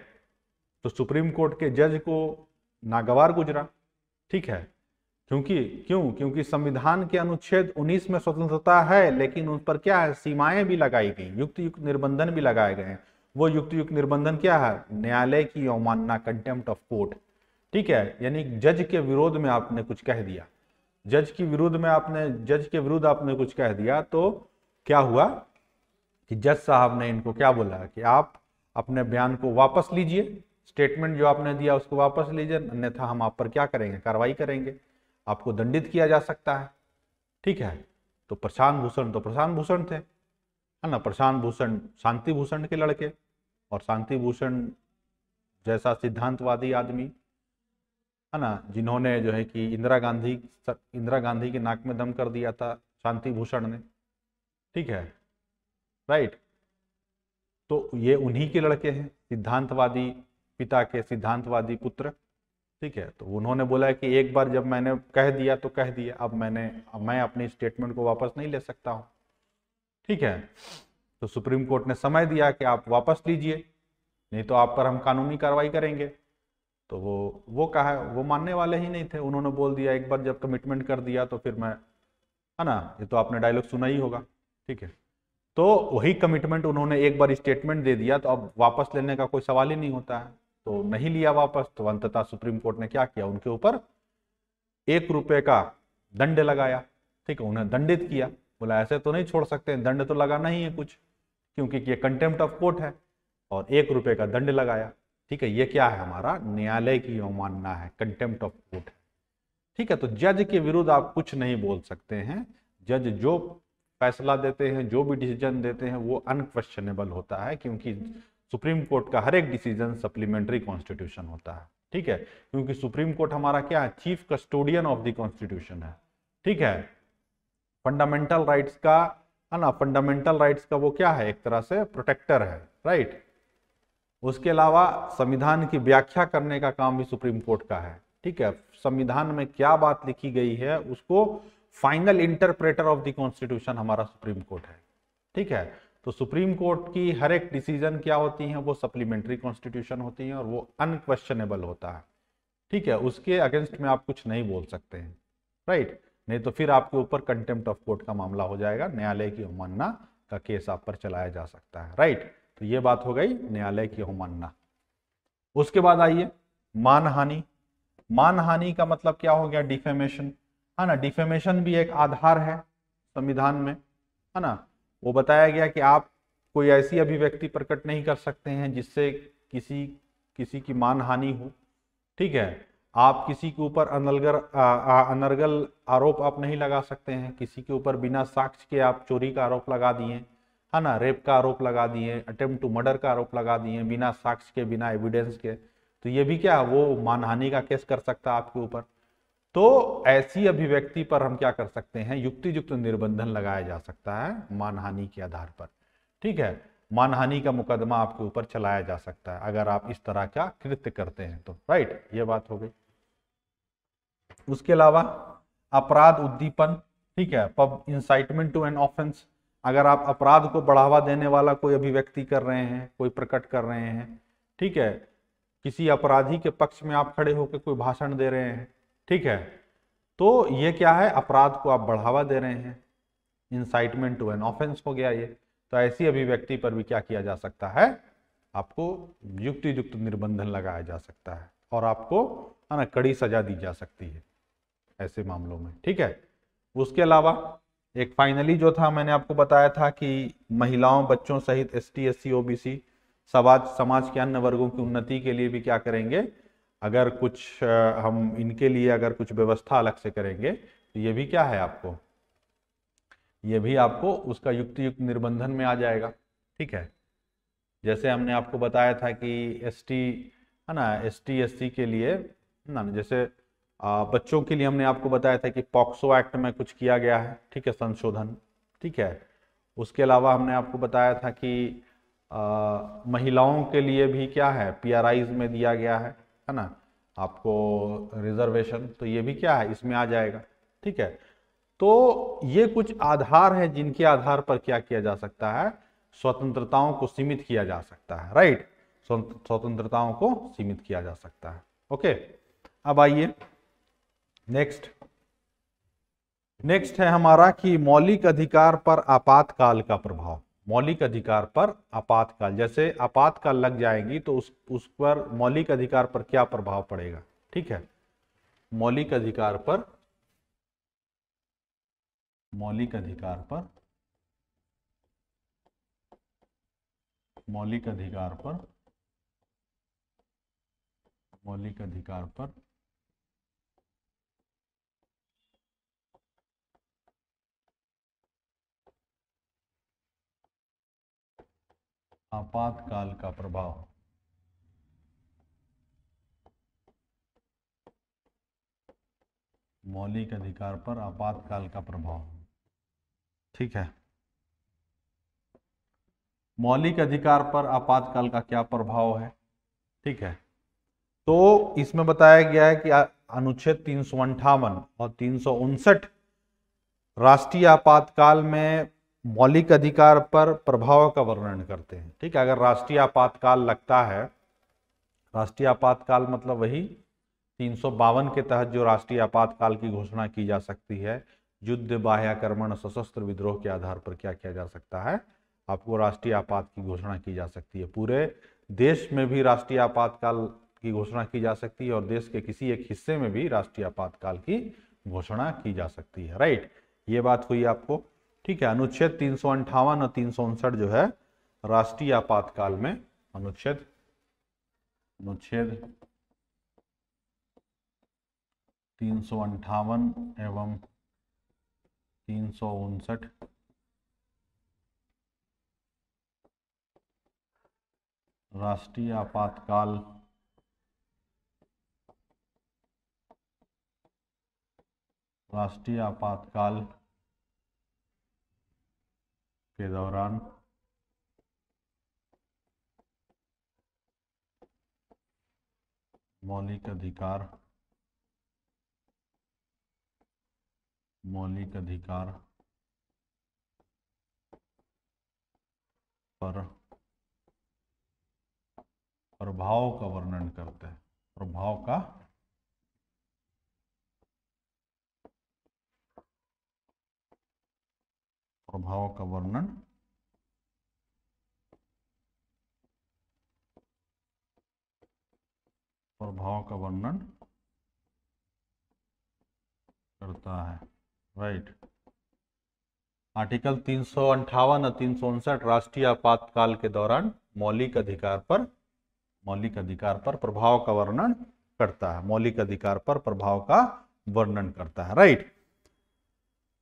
तो सुप्रीम कोर्ट के जज को नागवार गुजरा, ठीक है, क्योंकि संविधान के अनुच्छेद 19 में स्वतंत्रता है, लेकिन उन पर क्या है, सीमाएं भी लगाई गई, युक्त युक्त निर्बंधन भी लगाए गए हैं। वो युक्त युक्त निर्बंधन क्या है, न्यायालय की अवमानना, कंटेम्प्ट ऑफ कोर्ट। ठीक है, यानी जज के विरोध में आपने कुछ कह दिया, जज के विरुद्ध आपने कुछ कह दिया, तो क्या हुआ कि जज साहब ने इनको क्या बोला कि आप अपने बयान को वापस लीजिए, स्टेटमेंट जो आपने दिया उसको वापस लीजिए, अन्यथा हम आप पर क्या करेंगे, कार्रवाई करेंगे, आपको दंडित किया जा सकता है। ठीक है, तो प्रशांत भूषण थे, है ना, प्रशांत भूषण शांति भूषण के लड़के, और शांति भूषण जैसा सिद्धांतवादी आदमी, है ना, जिन्होंने जो है कि इंदिरा गांधी के नाक में दम कर दिया था शांति भूषण ने। ठीक है, राइट, तो ये उन्हीं के लड़के हैं, सिद्धांतवादी पिता के सिद्धांतवादी पुत्र। ठीक है, तो उन्होंने बोला कि एक बार जब मैंने कह दिया तो कह दिया, अब मैं अपनी स्टेटमेंट को वापस नहीं ले सकता हूं। ठीक है, तो सुप्रीम कोर्ट ने समय दिया कि आप वापस लीजिए, नहीं तो आप पर हम कानूनी कार्रवाई करेंगे। तो वो कहा, वो मानने वाले ही नहीं थे, उन्होंने बोल दिया एक बार जब कमिटमेंट कर दिया तो फिर मैं, है ना, ये तो आपने डायलॉग सुना ही होगा। ठीक है, तो वही कमिटमेंट उन्होंने एक बार स्टेटमेंट दे दिया तो अब वापस लेने का कोई सवाल ही नहीं होता है, तो नहीं लिया वापस। तो अंततः सुप्रीम कोर्ट ने क्या किया, उनके ऊपर ₹1 का दंड लगाया। ठीक है, उन्हें दंडित किया, बोला ऐसे तो नहीं छोड़ सकते, दंड तो लगाना ही है कुछ, क्योंकि ये कंटेम्प्ट ऑफ कोर्ट है, और ₹1 का दंड लगाया। ठीक है, ये क्या है, हमारा न्यायालय की अवमानना है, कंटेम्प्ट ऑफ कोर्ट है। ठीक है, तो जज के विरुद्ध आप कुछ नहीं बोल सकते हैं। जज जो फैसला देते हैं, जो भी डिसीजन देते हैं, वो अनक्वेश्चनेबल होता है, क्योंकि सुप्रीम कोर्ट का हर एक डिसीजन सप्लीमेंट्री कॉन्स्टिट्यूशन होता है। ठीक है, क्योंकि सुप्रीम कोर्ट हमारा क्या है, chief custodian of the constitution है। ठीक है, फंडामेंटल राइट्स का, है ना, फंडामेंटल राइट्स का वो क्या है, एक तरह से प्रोटेक्टर है, राइट। उसके अलावा संविधान की व्याख्या करने का काम भी सुप्रीम कोर्ट का है। ठीक है, संविधान में क्या बात लिखी गई है उसको final interpreter of the constitution हमारा सुप्रीम कोर्ट है। ठीक है, तो सुप्रीम कोर्ट की हर एक डिसीजन क्या होती है, वो सप्लीमेंट्री कॉन्स्टिट्यूशन होती है, और वो अनक्वेश्चनेबल होता है। ठीक है, उसके अगेंस्ट में आप कुछ नहीं बोल सकते हैं, राइट, नहीं तो फिर आपके ऊपर कंटेम्प्ट ऑफ कोर्ट का मामला हो जाएगा, न्यायालय की अवमानना का केस आप पर चलाया जा सकता है, राइट। तो ये बात हो गई न्यायालय की अवमानना। उसके बाद आइए मानहानि। मानहानि का मतलब क्या हो गया, डिफेमेशन, है ना, डिफेमेशन भी एक आधार है संविधान में, है ना। वो बताया गया कि आप कोई ऐसी अभिव्यक्ति प्रकट नहीं कर सकते हैं जिससे किसी की मानहानि हो। ठीक है, आप किसी के ऊपर अनर्गल आरोप आप नहीं लगा सकते हैं, किसी के ऊपर बिना साक्ष्य के आप चोरी का आरोप लगा दिए, है ना, रेप का आरोप लगा दिए, अटेम्प्ट टू मर्डर का आरोप लगा दिए बिना साक्ष्य के, बिना एविडेंस के, तो ये भी क्या, वो मानहानि का केस कर सकता है आपके ऊपर। तो ऐसी अभिव्यक्ति पर हम क्या कर सकते हैं, युक्ति युक्त निर्बंधन लगाया जा सकता है मानहानि के आधार पर। ठीक है, मानहानि का मुकदमा आपके ऊपर चलाया जा सकता है अगर आप इस तरह का कृत्य करते हैं तो, राइट, ये बात हो गई। उसके अलावा अपराध उद्दीपन, ठीक है, पब इंसाइटमेंट टू एन ऑफेंस, अगर आप अपराध को बढ़ावा देने वाला कोई अभिव्यक्ति कर रहे हैं, कोई प्रकट कर रहे हैं, ठीक है, किसी अपराधी के पक्ष में आप खड़े होकर कोई भाषण दे रहे हैं, ठीक है, तो ये क्या है, अपराध को आप बढ़ावा दे रहे हैं, इंसाइटमेंट टू एन ऑफेंस हो गया ये। तो ऐसी अभिव्यक्ति पर भी क्या किया जा सकता है, आपको युक्ति युक्त निर्बंधन लगाया जा सकता है, और आपको, है ना, कड़ी सजा दी जा सकती है ऐसे मामलों में। ठीक है, उसके अलावा एक फाइनली जो था, मैंने आपको बताया था कि महिलाओं, बच्चों सहित ST SC OBC समाज के अन्य वर्गों की उन्नति के लिए भी क्या करेंगे, अगर कुछ हम इनके लिए अगर कुछ व्यवस्था अलग से करेंगे तो ये भी क्या है, आपको ये भी आपको उसका युक्ति युक्त निर्बंधन में आ जाएगा। ठीक है, जैसे हमने आपको बताया था कि ST, है ना, ST SC के लिए, ना, जैसे बच्चों के लिए हमने आपको बताया था कि पॉक्सो एक्ट में कुछ किया गया है, ठीक है, संशोधन। ठीक है, उसके अलावा हमने आपको बताया था कि महिलाओं के लिए भी क्या है, PRIs में दिया गया है ना, आपको रिजर्वेशन, तो ये भी क्या है, इसमें आ जाएगा। ठीक है, तो ये कुछ आधार है जिनके आधार पर क्या किया जा सकता है, स्वतंत्रताओं को सीमित किया जा सकता है, राइट, स्वतंत्रताओं को सीमित किया जा सकता है। ओके, अब आइए नेक्स्ट, नेक्स्ट है हमारा कि मौलिक अधिकार पर आपातकाल का प्रभाव। मौलिक अधिकार पर आपातकाल, जैसे आपातकाल लग जाएगी तो उस पर मौलिक अधिकार पर क्या प्रभाव पड़ेगा। ठीक है, मौलिक अधिकार पर, मौलिक अधिकार पर, मौलिक अधिकार पर, मौलिक अधिकार पर आपातकाल का प्रभाव। मौलिक अधिकार पर आपातकाल का प्रभाव। ठीक है, मौलिक अधिकार पर आपातकाल का क्या प्रभाव है। ठीक है, तो इसमें बताया गया है कि अनुच्छेद 358 और 359 राष्ट्रीय आपातकाल में मौलिक अधिकार पर प्रभाव का वर्णन करते हैं। ठीक है, अगर राष्ट्रीय आपातकाल लगता है, राष्ट्रीय आपातकाल मतलब वही 352 के तहत जो राष्ट्रीय आपातकाल की घोषणा की जा सकती है, युद्ध, बाह्याक्रमण, सशस्त्र विद्रोह के आधार पर क्या किया जा सकता है, आपको राष्ट्रीय आपात की घोषणा की जा सकती है। पूरे देश में भी राष्ट्रीय आपातकाल की घोषणा की जा सकती है और देश के किसी एक हिस्से में भी राष्ट्रीय आपातकाल की घोषणा की जा सकती है। राइट, ये बात हुई आपको। ठीक है, अनुच्छेद 358 और 359 जो है राष्ट्रीय आपातकाल में, अनुच्छेद अनुच्छेद 358 एवं 359 राष्ट्रीय आपातकाल के दौरान मौलिक अधिकार पर प्रभाव का वर्णन करते हैं। प्रभाव का वर्णन करता है। राइट, आर्टिकल 358 और 359 राष्ट्रीय आपातकाल के दौरान मौलिक अधिकार पर प्रभाव का वर्णन करता है। मौलिक अधिकार पर प्रभाव का वर्णन करता है। राइट,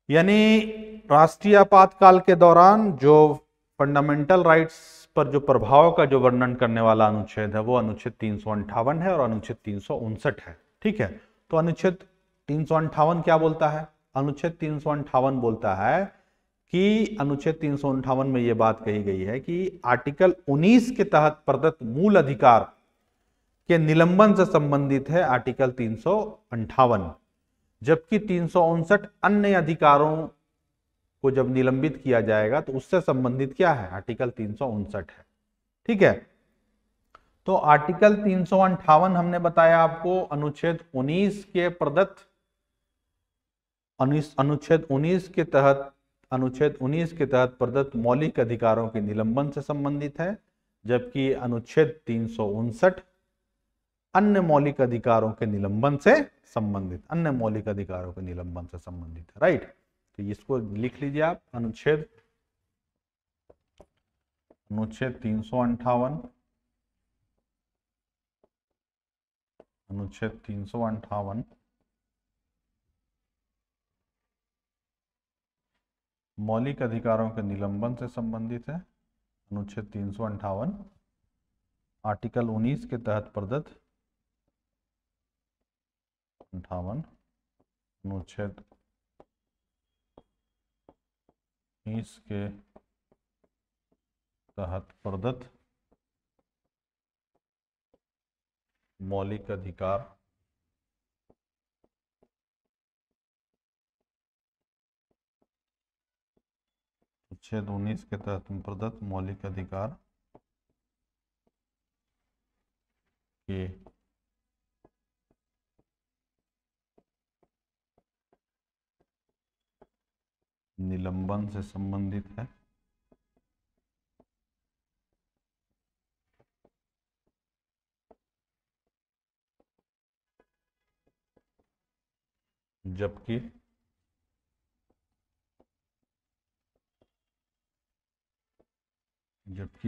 यानी राष्ट्रीय आपातकाल के दौरान जो फंडामेंटल राइट्स पर जो प्रभाव का जो वर्णन करने वाला अनुच्छेद है वो अनुच्छेद 358 है और अनुच्छेद 359 है। ठीक है, तो अनुच्छेद 358 क्या बोलता है? अनुच्छेद 358 बोलता है कि अनुच्छेद 358 में यह बात कही गई है कि आर्टिकल 19 के तहत प्रदत्त मूल अधिकार के निलंबन से संबंधित है आर्टिकल 358, जबकि 359 अन्य अधिकारों को जब निलंबित किया जाएगा तो उससे संबंधित क्या है? आर्टिकल 359 है। ठीक है, तो आर्टिकल 358 हमने बताया आपको अनुच्छेद 19 के प्रदत्त, अनुच्छेद 19 के तहत प्रदत्त मौलिक अधिकारों के निलंबन से संबंधित है, जबकि अनुच्छेद 359 अन्य मौलिक अधिकारों के निलंबन से संबंधित, है। राइट, तो इसको लिख लीजिए आप, अनुच्छेद 358, अनुच्छेद 358 मौलिक अधिकारों के निलंबन से संबंधित है। अनुच्छेद 358 आर्टिकल 19 के तहत प्रदत्त, अनुच्छेद 19 के तहत प्रदत्त मौलिक अधिकार अनुच्छेद 19 के तहत प्रदत्त मौलिक अधिकार के निलंबन से संबंधित है। जबकि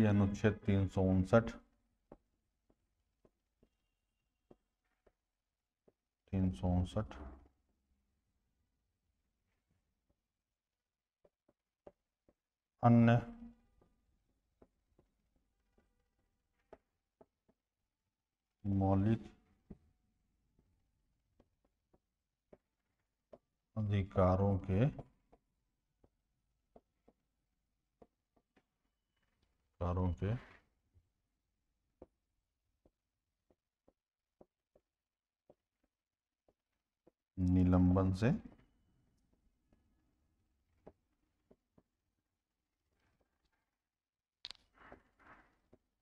अनुच्छेद 359 अन्य मौलिक अधिकारों के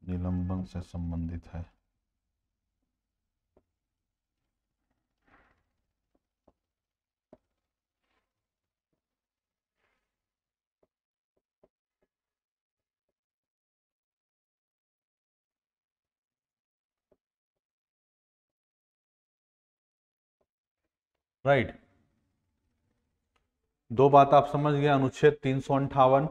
निलंबन से संबंधित है। राइट, दो बात आप समझ गए। अनुच्छेद 358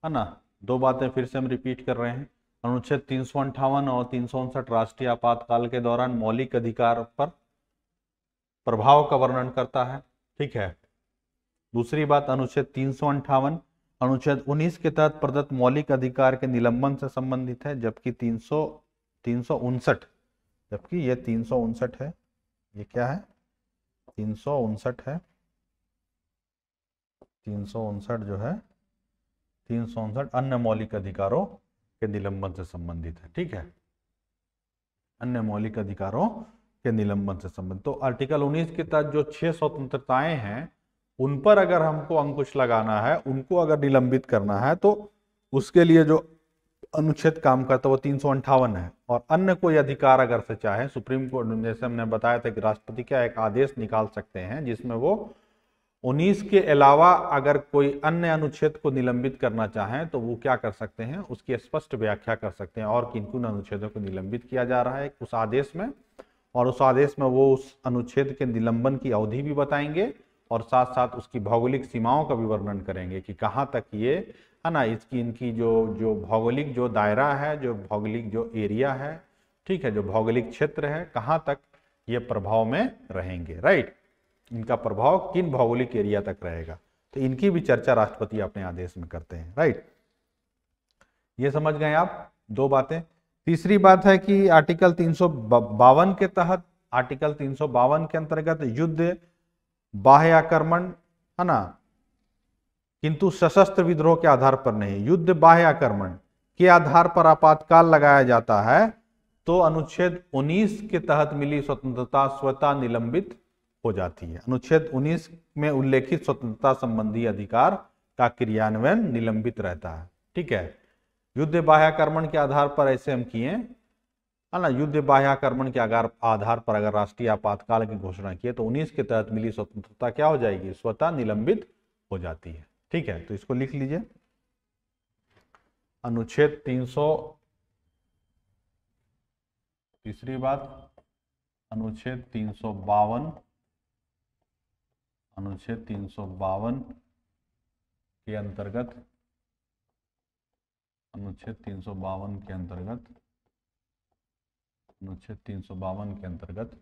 है ना, दो बातें फिर से हम रिपीट कर रहे हैं। अनुच्छेद 358 और 359 राष्ट्रीय आपातकाल के दौरान मौलिक अधिकार पर प्रभाव का वर्णन करता है। ठीक है। दूसरी बात, अनुच्छेद 358 अनुच्छेद 19 के तहत प्रदत्त मौलिक अधिकार के निलंबन से संबंधित है, जबकि 359 जबकि ये 359 है, ये क्या है, 359 है। 359 जो है, 359 अन्य मौलिक अधिकारों के निलंबन से संबंधित है। ठीक है, अन्य मौलिक अधिकारों के निलंबन से संबंधित। तो आर्टिकल 19 के तहत जो 6 स्वतंत्रताएं हैं, उन पर अगर हमको अंकुश लगाना है, उनको अगर निलंबित करना है, तो उसके लिए जो अनुच्छेद काम करता है वो 358 है। और अन्य कोई अधिकार अगर से चाहे, सुप्रीम कोर्ट, जैसे हमने बताया था कि राष्ट्रपति क्या एक आदेश निकाल सकते हैं जिसमें वो 19 के अलावा अगर कोई अन्य अनुच्छेद को निलंबित करना चाहें तो वो क्या कर सकते हैं, उसकी स्पष्ट व्याख्या कर सकते हैं और किन किन अनुच्छेदों को निलंबित किया जा रहा है उस आदेश में। और उस आदेश में वो उस अनुच्छेद के निलंबन की अवधि भी बताएंगे और साथ साथ उसकी भौगोलिक सीमाओं का भी वर्णन करेंगे कि कहाँ तक ये है ना, इसकी इनकी जो भौगोलिक जो दायरा है, जो भौगोलिक जो एरिया है, ठीक है, जो भौगोलिक क्षेत्र है, कहाँ तक ये प्रभाव में रहेंगे। राइट, इनका प्रभाव किन भौगोलिक एरिया तक रहेगा, तो इनकी भी चर्चा राष्ट्रपति अपने आदेश में करते हैं। राइट, ये समझ गए आप दो बातें। तीसरी बात है कि आर्टिकल 352 के तहत, आर्टिकल 352 के अंतर्गत युद्ध, बाह्य आक्रमण, है ना, किंतु सशस्त्र विद्रोह के आधार पर नहीं, युद्ध बाह्य आक्रमण के आधार पर आपातकाल लगाया जाता है, तो अनुच्छेद 19 के तहत मिली स्वतंत्रता स्वतः निलंबित हो जाती है। अनुच्छेद 19 में उल्लेखित स्वतंत्रता संबंधी अधिकार का क्रियान्वयन निलंबित रहता है। ठीक है, युद्ध बाह्य आक्रमण के आधार पर ऐसे हम किए, है ना, युद्ध बाह्य आक्रमण के आधार पर अगर राष्ट्रीय आपातकाल की घोषणा किए तो 19 के तहत मिली स्वतंत्रता क्या हो जाएगी, स्वतः निलंबित हो जाती है। ठीक है, तो इसको लिख लीजिए। अनुच्छेद 300, तीसरी बात, अनुच्छेद 352 के अंतर्गत, अनुच्छेद 352 के अंतर्गत, अनुच्छेद 352 के अंतर्गत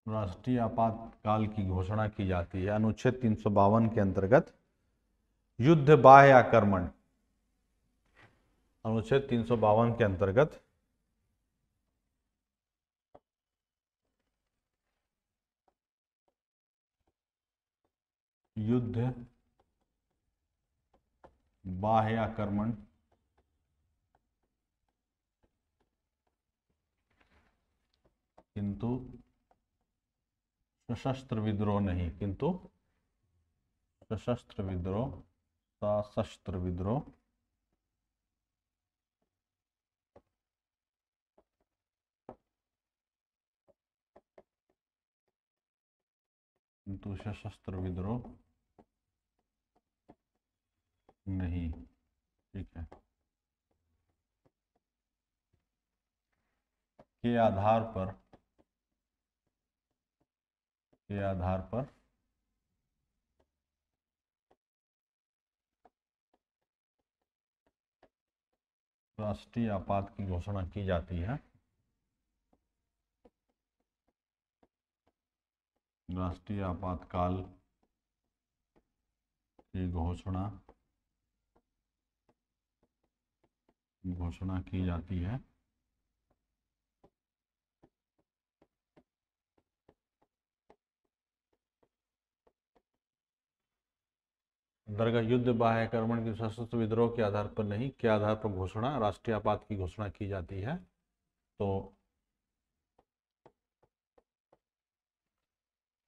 राष्ट्रीय आपातकाल की घोषणा की जाती है। अनुच्छेद 352 के अंतर्गत युद्ध बाह्य आक्रमण, अनुच्छेद 352 के अंतर्गत युद्ध बाह्य आक्रमण किंतु सशस्त्र विद्रोह नहीं, किंतु सशस्त्र विद्रोह किंतु सशस्त्र विद्रोह नहीं। ठीक है, के आधार पर राष्ट्रीय आपात की घोषणा की जाती है। राष्ट्रीय आपातकाल की घोषणा की जाती है। अंतर्गत युद्ध, बाह्य आक्रमण की सशस्त्र विद्रोह के आधार पर नहीं, के आधार पर घोषणा, राष्ट्रीय आपात की घोषणा की जाती है। तो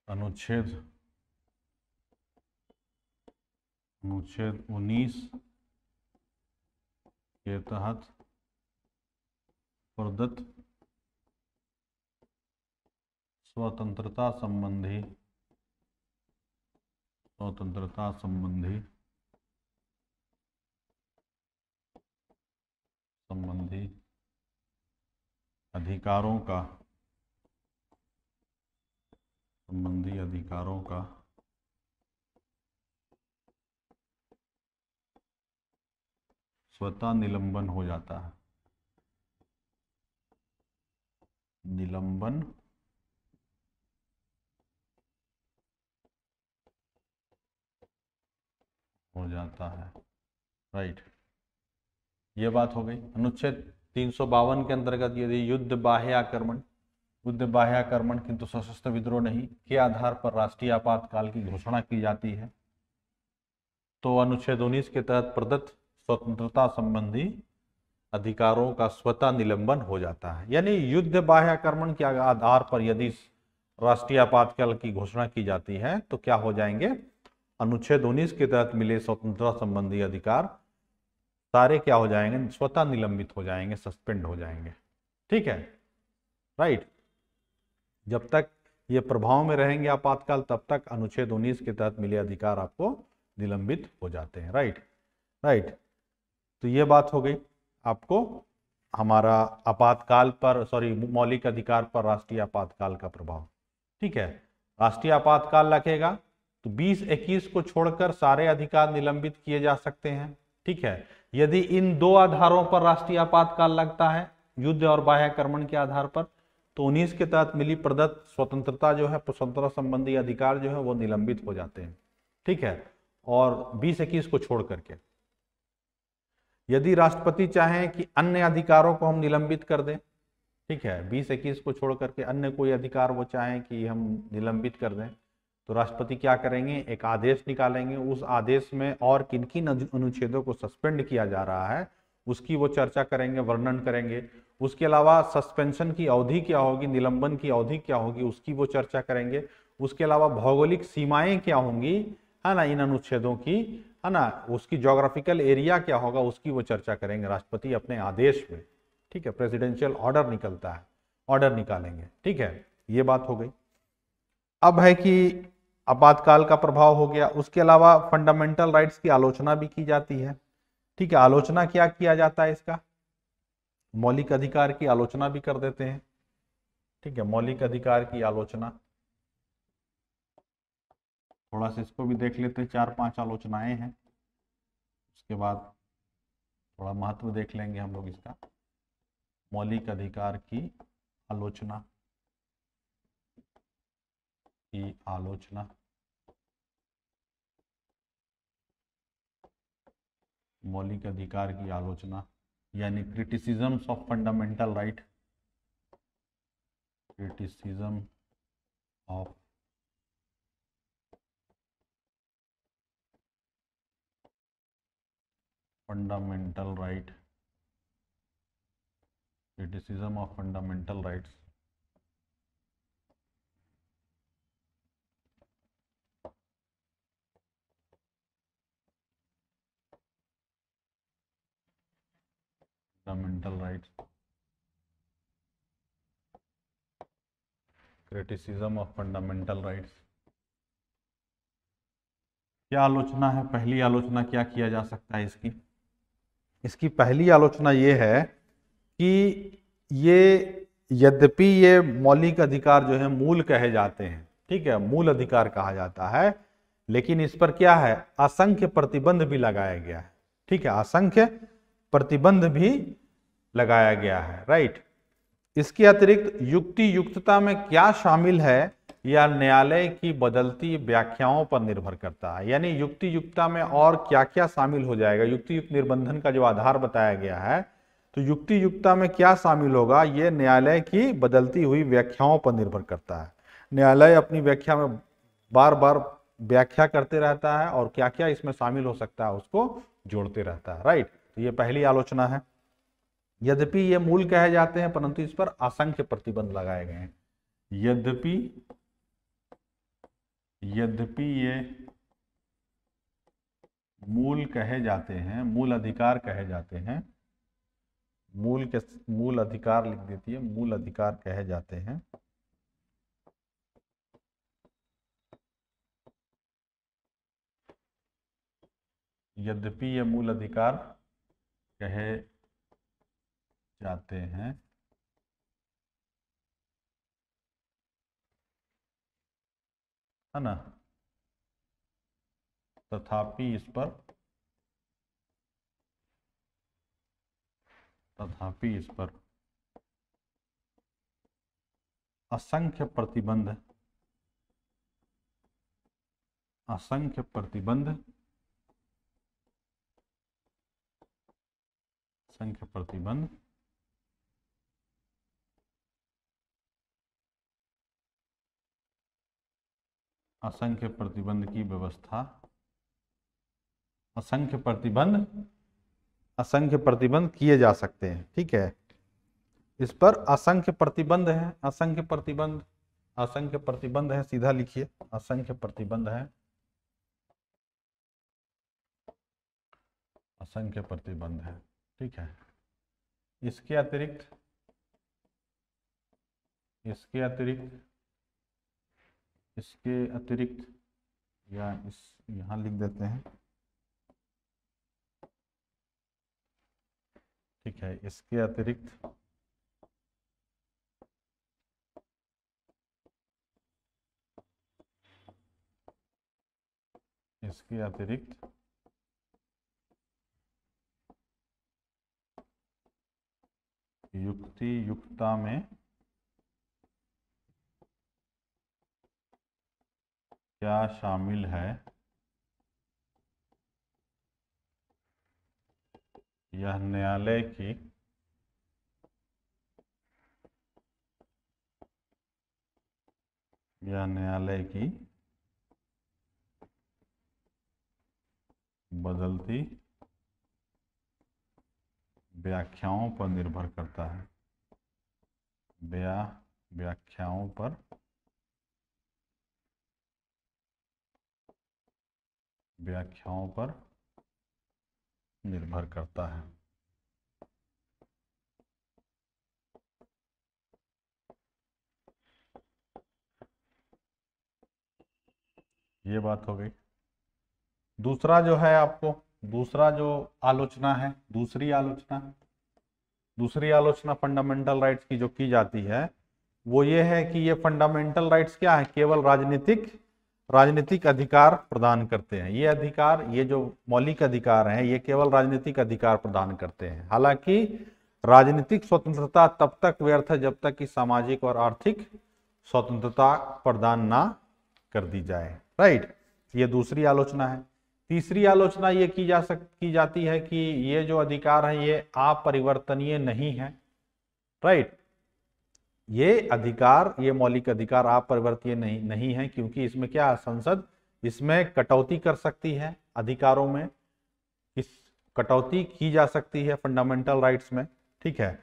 अनुच्छेद 19 के तहत प्रदत्त स्वतंत्रता संबंधी अधिकारों का स्वतः निलंबन हो जाता है। निलंबन हो जाता है। राइट, ये बात हो गई। अनुच्छेद 352 के अंतर्गत यदि युद्ध, बाह्य आक्रमण किंतु सशस्त्र विद्रोह नहीं के आधार पर राष्ट्रीय आपातकाल की घोषणा की जाती है, तो अनुच्छेद 19 के तहत प्रदत्त स्वतंत्रता संबंधी अधिकारों का स्वतः निलंबन हो जाता है। यानी युद्ध, बाह्य आक्रमण के आधार पर यदि राष्ट्रीय आपातकाल की घोषणा की जाती है तो क्या हो जाएंगे, अनुच्छेद 19 के तहत मिले स्वतंत्रता संबंधी अधिकार सारे क्या हो जाएंगे, स्वतः निलंबित हो जाएंगे, सस्पेंड हो जाएंगे। ठीक है, राइट। जब तक ये प्रभाव में रहेंगे आपातकाल, तब तक अनुच्छेद 19 के तहत मिले अधिकार आपको निलंबित हो जाते हैं। राइट। तो ये बात हो गई आपको हमारा आपातकाल पर, मौलिक अधिकार पर राष्ट्रीय आपातकाल का प्रभाव। ठीक है, राष्ट्रीय आपातकाल लगेगा तो 20-21 को छोड़कर सारे अधिकार निलंबित किए जा सकते हैं। ठीक है, यदि इन दो आधारों पर राष्ट्रीय आपातकाल लगता है, युद्ध और बाह्य आक्रमण के आधार पर, तो 19 के तहत मिली प्रदत्त स्वतंत्रता जो है, स्वतंत्रता संबंधी अधिकार जो है वो निलंबित हो जाते हैं। ठीक है, और 20-21 को छोड़ करके यदि राष्ट्रपति चाहें कि अन्य अधिकारों को हम निलंबित कर दें, ठीक है, 20-21 को छोड़ करके अन्य कोई अधिकार वो चाहें कि हम निलंबित कर दें, तो राष्ट्रपति क्या करेंगे, एक आदेश निकालेंगे। उस आदेश में और किन किन अनुच्छेदों को सस्पेंड किया जा रहा है उसकी वो चर्चा करेंगे, वर्णन करेंगे। उसके अलावा सस्पेंशन की अवधि क्या होगी, निलंबन की अवधि क्या होगी, उसकी वो चर्चा करेंगे। उसके अलावा भौगोलिक सीमाएं क्या होंगी, है ना, इन अनुच्छेदों की, है ना, उसकी जोग्राफिकल एरिया क्या होगा, उसकी वो चर्चा करेंगे राष्ट्रपति अपने आदेश में। ठीक है, प्रेसिडेंशियल ऑर्डर निकलता है, ऑर्डर निकालेंगे। ठीक है, ये बात हो गई। अब है कि आपातकाल का प्रभाव हो गया, उसके अलावा फंडामेंटल राइट्स की आलोचना भी की जाती है। ठीक है, आलोचना क्या किया जाता है इसका, मौलिक अधिकार की आलोचना भी कर देते हैं। ठीक है, मौलिक अधिकार की आलोचना, थोड़ा सा इसको भी देख लेते हैं, 4-5 आलोचनाएं हैं, उसके बाद थोड़ा महत्व देख लेंगे हम लोग इसका। मौलिक अधिकार की आलोचना मौलिक अधिकार की आलोचना यानी criticisms of fundamental right, criticism of fundamental right, criticism of fundamental rights. Fundamental rights, criticism of fundamental rights. क्या आलोचना है? पहली आलोचना क्या किया जा सकता है इसकी? इसकी पहली आलोचना ये है कि ये यद्यपि ये मौलिक अधिकार जो है मूल कहे जाते हैं, ठीक है, मूल अधिकार कहा जाता है, लेकिन इस पर क्या है, असंख्य प्रतिबंध भी लगाया गया है, ठीक है, असंख्य प्रतिबंध भी लगाया गया है, राइट। इसके अतिरिक्त युक्ति युक्तता में क्या शामिल है या न्यायालय की बदलती व्याख्याओं पर निर्भर करता है। यानी युक्ति युक्तता में और क्या क्या शामिल हो जाएगा, युक्ति युक्त निर्बंधन का जो आधार बताया गया है, तो युक्ति युक्तता में क्या शामिल होगा, ये न्यायालय की बदलती हुई व्याख्याओं पर निर्भर करता है। न्यायालय अपनी व्याख्या में बार बार व्याख्या करते रहता है और क्या क्या इसमें शामिल हो सकता है उसको जोड़ते रहता है, राइट। तो ये पहली आलोचना है। यद्यपि ये मूल कहे जाते हैं परंतु इस पर असंख्य प्रतिबंध लगाए गए हैं। यद्यपि ये मूल कहे जाते हैं, मूल अधिकार कहे जाते हैं, मूल अधिकार लिख देती है, मूल अधिकार कहे जाते हैं, यद्यपि ये मूल अधिकार कहे जाते हैं, है ना, तथापि इस पर असंख्य प्रतिबंध असंख्य प्रतिबंध की व्यवस्था, असंख्य प्रतिबंध किए जा सकते हैं, ठीक है। इस पर असंख्य प्रतिबंध है, असंख्य प्रतिबंध है, सीधा लिखिए, असंख्य प्रतिबंध है, असंख्य प्रतिबंध है, ठीक है। इसके अतिरिक्त या यहां लिख देते हैं, ठीक है। इसके अतिरिक्त युक्ति युक्तता में क्या शामिल है, यह न्यायालय की बदलती व्याख्याओं पर निर्भर करता है, व्याख्याओं पर निर्भर करता है। ये बात हो गई। दूसरा जो है आपको, दूसरा जो आलोचना है, दूसरी आलोचना फंडामेंटल राइट्स की जो की जाती है वो ये है कि ये फंडामेंटल राइट्स क्या है, केवल राजनीतिक अधिकार प्रदान करते हैं। ये अधिकार, ये जो मौलिक अधिकार हैं, ये केवल राजनीतिक अधिकार प्रदान करते हैं। हालांकि राजनीतिक स्वतंत्रता तब तक व्यर्थ है जब तक कि सामाजिक और आर्थिक स्वतंत्रता प्रदान ना कर दी जाए, राइट। ये दूसरी आलोचना है। तीसरी आलोचना ये की जाती है कि ये जो अधिकार है ये अपरिवर्तनीय नहीं है, राइट। ये मौलिक अधिकार अपरिवर्तनीय नहीं है, क्योंकि इसमें क्या, संसद इसमें कटौती कर सकती है, अधिकारों में इस कटौती की जा सकती है फंडामेंटल राइट्स में, ठीक है।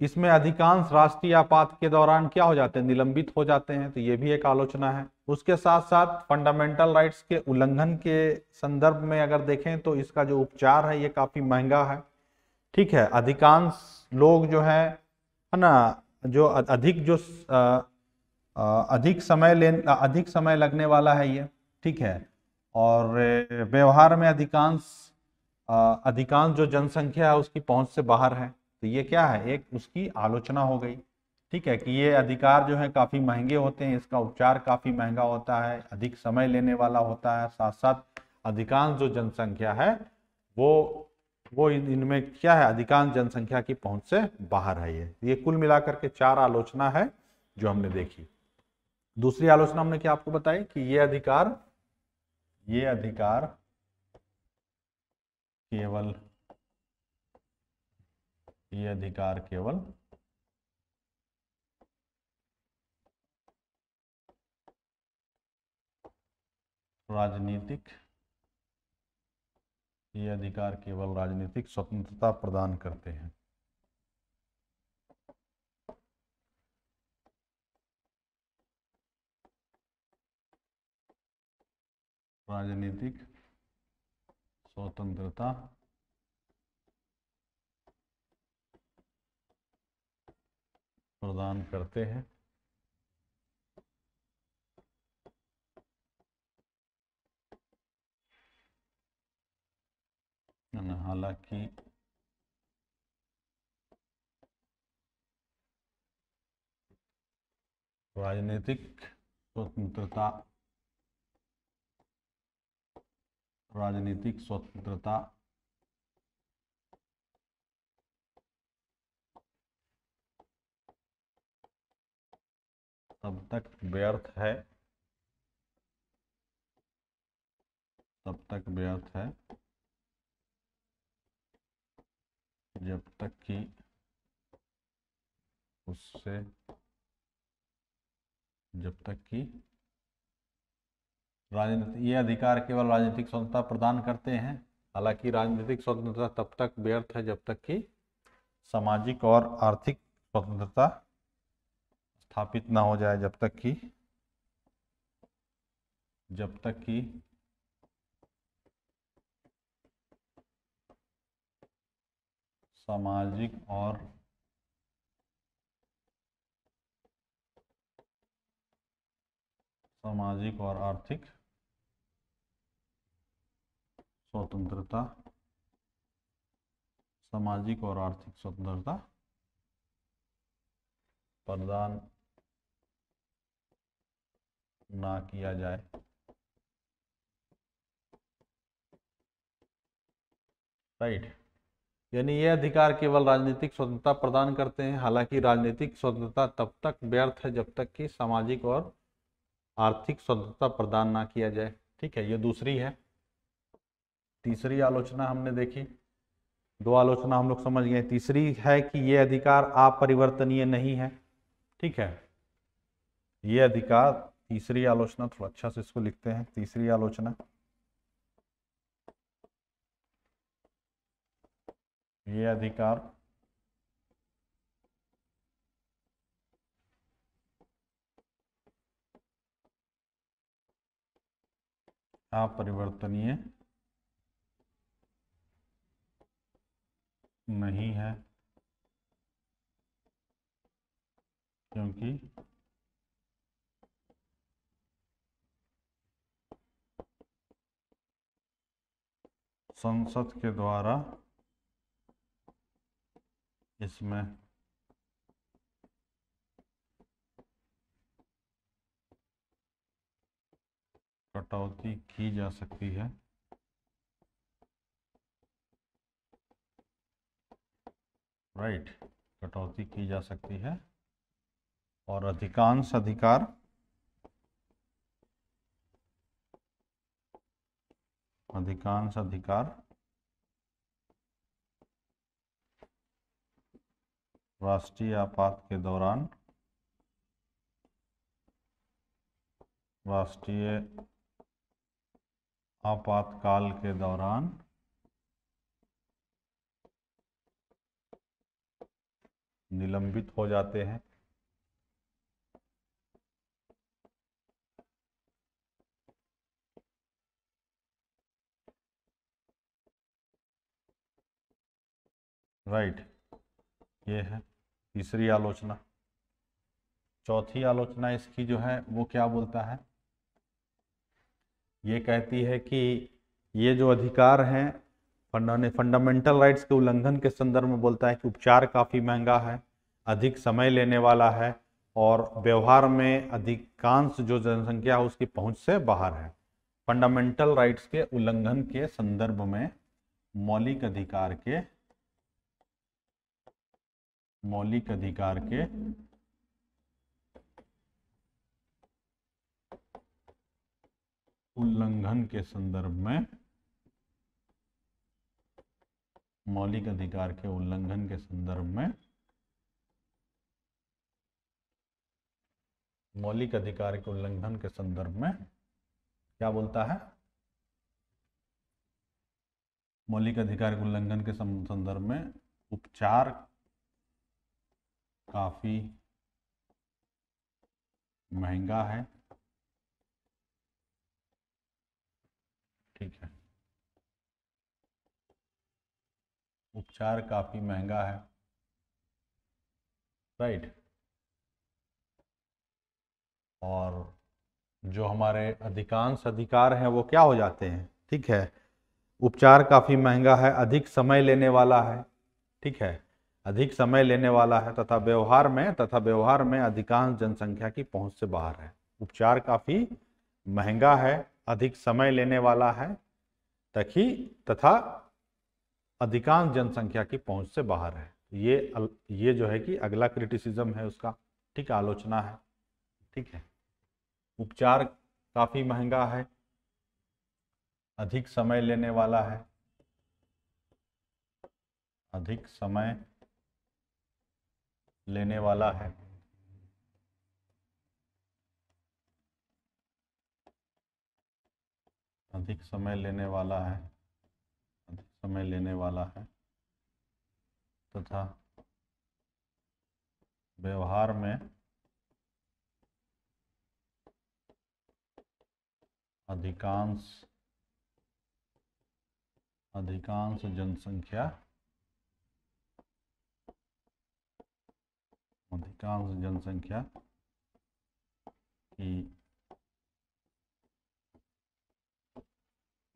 इसमें अधिकांश राष्ट्रीय आपात के दौरान क्या हो जाते हैं, निलंबित हो जाते हैं, तो ये भी एक आलोचना है। उसके साथ साथ फंडामेंटल राइट्स के उल्लंघन के संदर्भ में अगर देखें तो इसका जो उपचार है ये काफी महंगा है, ठीक है। अधिकांश लोग जो है ना, जो अधिक समय लगने वाला है ये, ठीक है। और व्यवहार में अधिकांश जो जनसंख्या है उसकी पहुंच से बाहर है। तो ये क्या है, एक उसकी आलोचना हो गई। ठीक है, कि ये अधिकार जो है काफ़ी महंगे होते हैं, इसका उपचार काफ़ी महंगा होता है, अधिक समय लेने वाला होता है, साथ साथ अधिकांश जो जनसंख्या है वो इनमें क्या है, अधिकांश जनसंख्या की पहुंच से बाहर है। ये कुल मिलाकर के 4 आलोचना है जो हमने देखी। दूसरी आलोचना हमने क्या आपको बताई कि ये अधिकार केवल राजनीतिक स्वतंत्रता प्रदान करते हैं। राजनीतिक स्वतंत्रता प्रदान करते हैं। हालांकि राजनीतिक स्वतंत्रता तब तक व्यर्थ है जब तक कि ये अधिकार केवल राजनीतिक स्वतंत्रता प्रदान करते हैं। हालांकि राजनीतिक स्वतंत्रता तब तक व्यर्थ है जब तक कि सामाजिक और आर्थिक स्वतंत्रता स्थापित ना हो जाए, जब तक कि सामाजिक और आर्थिक स्वतंत्रता प्रदान ना किया जाए। राइट, यानी ये अधिकार केवल राजनीतिक स्वतंत्रता प्रदान करते हैं। हालांकि राजनीतिक स्वतंत्रता तब तक व्यर्थ है जब तक कि सामाजिक और आर्थिक स्वतंत्रता प्रदान ना किया जाए। ठीक है, ये दूसरी है। तीसरी आलोचना हमने देखी, 2 आलोचना हम लोग समझ गए। तीसरी है कि ये अधिकार अपरिवर्तनीय नहीं है। ठीक है, ये अधिकार, तीसरी आलोचना, थोड़ा अच्छा से इसको लिखते हैं। तीसरी आलोचना, ये अधिकार अपरिवर्तनीय नहीं है क्योंकि संसद के द्वारा इसमें कटौती की जा सकती है। राइट, कटौती की जा सकती है और अधिकांश अधिकार राष्ट्रीय आपातकाल के दौरान निलंबित हो जाते हैं। राइट, ये है तीसरी आलोचना। चौथी आलोचना इसकी जो है वो क्या बोलता है ये कहती है कि ये जो अधिकार हैं फंडामेंटल राइट्स के उल्लंघन के संदर्भ में बोलता है कि उपचार काफ़ी महंगा है, अधिक समय लेने वाला है और व्यवहार में अधिकांश जो जनसंख्या है उसकी पहुंच से बाहर है। फंडामेंटल राइट्स के उल्लंघन के संदर्भ में मौलिक अधिकार के उल्लंघन के संदर्भ में मौलिक अधिकार के उल्लंघन के संदर्भ में मौलिक अधिकार के उल्लंघन के संदर्भ में क्या बोलता है? मौलिक अधिकार के उल्लंघन के संदर्भ में उपचार काफी महंगा है, ठीक है, उपचार काफी महंगा है, राइट। और जो हमारे अधिकांश अधिकार हैं वो क्या हो जाते हैं, ठीक है, उपचार काफी महंगा है, अधिक समय लेने वाला है, ठीक है, अधिक समय लेने वाला है तथा व्यवहार में अधिकांश जनसंख्या की पहुंच से बाहर है। उपचार काफी महंगा है, अधिक समय लेने वाला है तथा अधिकांश जनसंख्या की पहुंच से बाहर है। ये जो है कि अगला क्रिटिसिज्म है उसका, ठीक, आलोचना है, ठीक है। उपचार काफी महंगा है, अधिक समय लेने वाला है, अधिक समय लेने वाला है, अधिक समय लेने वाला है, अधिक समय लेने वाला है तथा व्यवहार में अधिकांश जनसंख्या की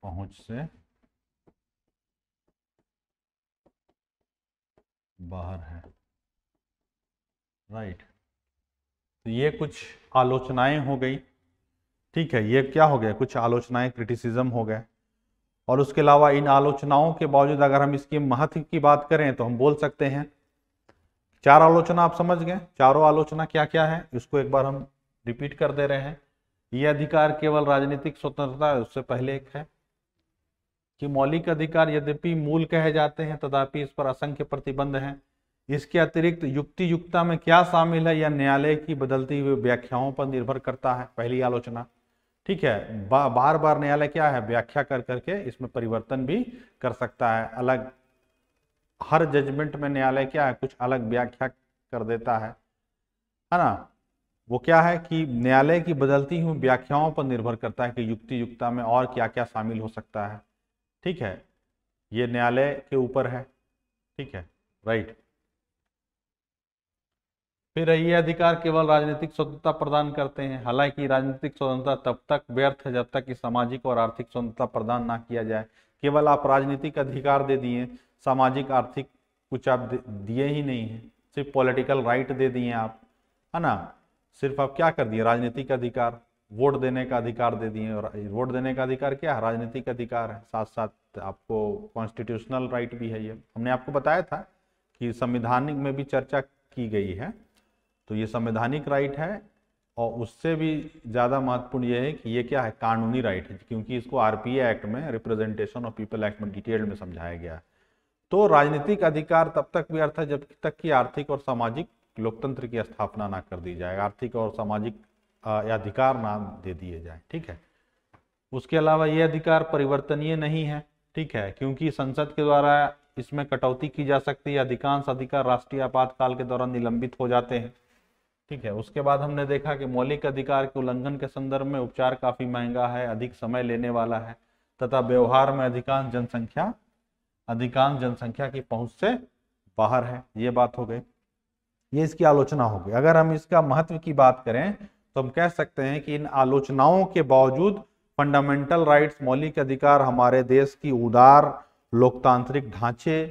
पहुंच से बाहर है, राइट। तो ये कुछ आलोचनाएं हो गई, ठीक है, ये क्या हो गया, कुछ आलोचनाएं, क्रिटिसिज्म हो गए। और उसके अलावा इन आलोचनाओं के बावजूद अगर हम इसके महत्व की बात करें तो हम बोल सकते हैं, 4 आलोचना आप समझ गए, चारों आलोचना क्या क्या है इसको एक बार हम रिपीट कर दे रहे हैं। ये अधिकार केवल राजनीतिक स्वतंत्रता है, उससे पहले एक है कि मौलिक अधिकार यद्यपि मूल कहे जाते हैं तथापि इस पर असंख्य प्रतिबंध हैं। इसके अतिरिक्त युक्तियुक्ता में क्या शामिल है यह न्यायालय की बदलती हुई व्याख्याओं पर निर्भर करता है, पहली आलोचना, ठीक है। बार बार न्यायालय क्या है, व्याख्या कर करके इसमें परिवर्तन भी कर सकता है, अलग हर जजमेंट में न्यायालय क्या है, कुछ अलग व्याख्या कर देता है ना। वो क्या है कि न्यायालय की बदलती हुई व्याख्याओं पर निर्भर करता है कि युक्तियुक्ता में और क्या क्या शामिल हो सकता है, ठीक है, ये न्यायालय के ऊपर है, ठीक है, राइट। फिर ये अधिकार केवल राजनीतिक स्वतंत्रता प्रदान करते हैं, हालांकि राजनीतिक स्वतंत्रता तब तक व्यर्थ है जब तक कि सामाजिक और आर्थिक स्वतंत्रता प्रदान ना किया जाए। केवल आप राजनीतिक अधिकार दे दिए, सामाजिक आर्थिक कुछ आप दिए ही नहीं है, सिर्फ पॉलिटिकल राइट दे दिए आप, है ना, सिर्फ आप क्या कर दिए, राजनीतिक अधिकार, वोट देने का अधिकार दे दिए। और वोट देने का अधिकार क्या है, राजनीतिक अधिकार है, साथ साथ आपको कॉन्स्टिट्यूशनल राइट भी है। ये हमने आपको बताया था कि संवैधानिक में भी चर्चा की गई है, तो ये संवैधानिक राइट है और उससे भी ज़्यादा महत्वपूर्ण ये है कि ये क्या है, कानूनी राइट है, क्योंकि इसको आरपीए एक्ट में, रिप्रेजेंटेशन ऑफ पीपल एक्ट में डिटेल में समझाया गया है। तो राजनीतिक अधिकार तब तक व्यर्थ है जब तक कि आर्थिक और सामाजिक लोकतंत्र की स्थापना ना कर दी जाए, आर्थिक और सामाजिक अधिकार ना दे दिए जाए, ठीक है। उसके अलावा ये अधिकार परिवर्तनीय नहीं है, ठीक है, क्योंकि संसद के द्वारा इसमें कटौती की जा सकती है, अधिकांश अधिकार राष्ट्रीय आपातकाल के दौरान निलंबित हो जाते हैं, ठीक है। उसके बाद हमने देखा कि मौलिक अधिकार के उल्लंघन के संदर्भ में उपचार काफी महंगा है, अधिक समय लेने वाला है तथा व्यवहार में अधिकांश जनसंख्या की पहुंच से बाहर है। ये बात हो गई, ये इसकी आलोचना हो गई। अगर हम इसका महत्व की बात करें तो हम कह सकते हैं कि इन आलोचनाओं के बावजूद फंडामेंटल राइट्स, मौलिक अधिकार हमारे देश की उदार लोकतांत्रिक ढांचे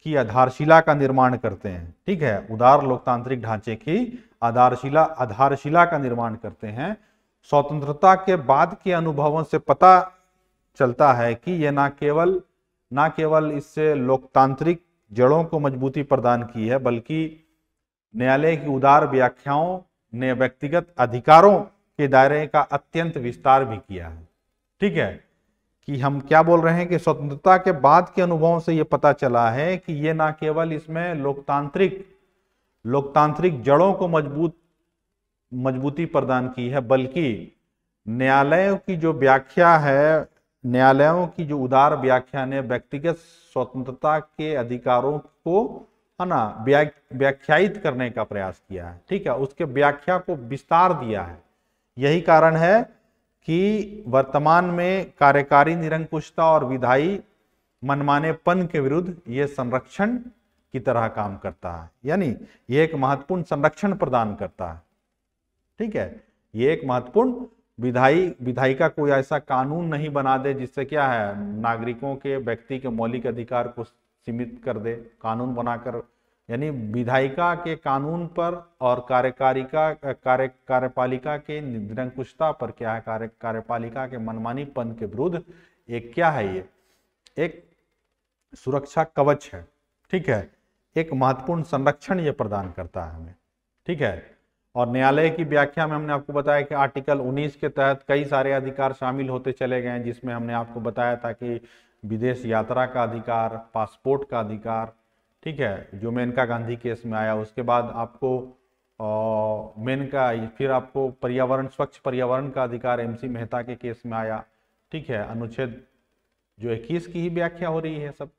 की आधारशिला का निर्माण करते हैं। ठीक है, उदार लोकतांत्रिक ढांचे की आधारशिला का निर्माण करते हैं। स्वतंत्रता के बाद के अनुभवों से पता चलता है कि यह ना केवल इससे लोकतांत्रिक जड़ों को मजबूती प्रदान की है, बल्कि न्यायालय की उदार व्याख्याओं ने व्यक्तिगत अधिकारों के दायरे का अत्यंत विस्तार भी किया है। ठीक है, कि हम क्या बोल रहे हैं कि स्वतंत्रता के बाद के अनुभवों से यह पता चला है कि ये ना केवल इसमें लोकतांत्रिक जड़ों को मजबूती प्रदान की है, बल्कि न्यायालयों की जो व्याख्या है, न्यायालयों की जो उदार व्याख्या ने व्यक्तिगत स्वतंत्रता के अधिकारों को है ना व्याख्यायित करने का प्रयास किया है। ठीक है, उसके व्याख्या को विस्तार दिया है। यही कारण है कि वर्तमान में कार्यकारी निरंकुशता और विधायी मनमानेपन के विरुद्ध ये संरक्षण की तरह काम करता है, यानी ये एक महत्वपूर्ण संरक्षण प्रदान करता है। ठीक है, ये एक महत्वपूर्ण विधायिका कोई ऐसा कानून नहीं बना दे जिससे क्या है नागरिकों के व्यक्ति के मौलिक अधिकार को सीमित कर दे कानून बनाकर, यानी विधायिका के कानून पर और कार्यपालिका के निरंकुशता पर क्या है, कार्यपालिका के मनमानीपन के विरुद्ध एक क्या है, ये एक सुरक्षा कवच है। ठीक है, एक महत्वपूर्ण संरक्षण ये प्रदान करता है हमें। ठीक है, और न्यायालय की व्याख्या में हमने आपको बताया कि आर्टिकल 19 के तहत कई सारे अधिकार शामिल होते चले गए हैं, जिसमें हमने आपको बताया था कि विदेश यात्रा का अधिकार, पासपोर्ट का अधिकार। ठीक है, जो मेनका गांधी केस में आया, उसके बाद आपको फिर आपको स्वच्छ पर्यावरण का अधिकार MC मेहता के केस में आया। ठीक है, अनुच्छेद जो 21 की ही व्याख्या हो रही है सब।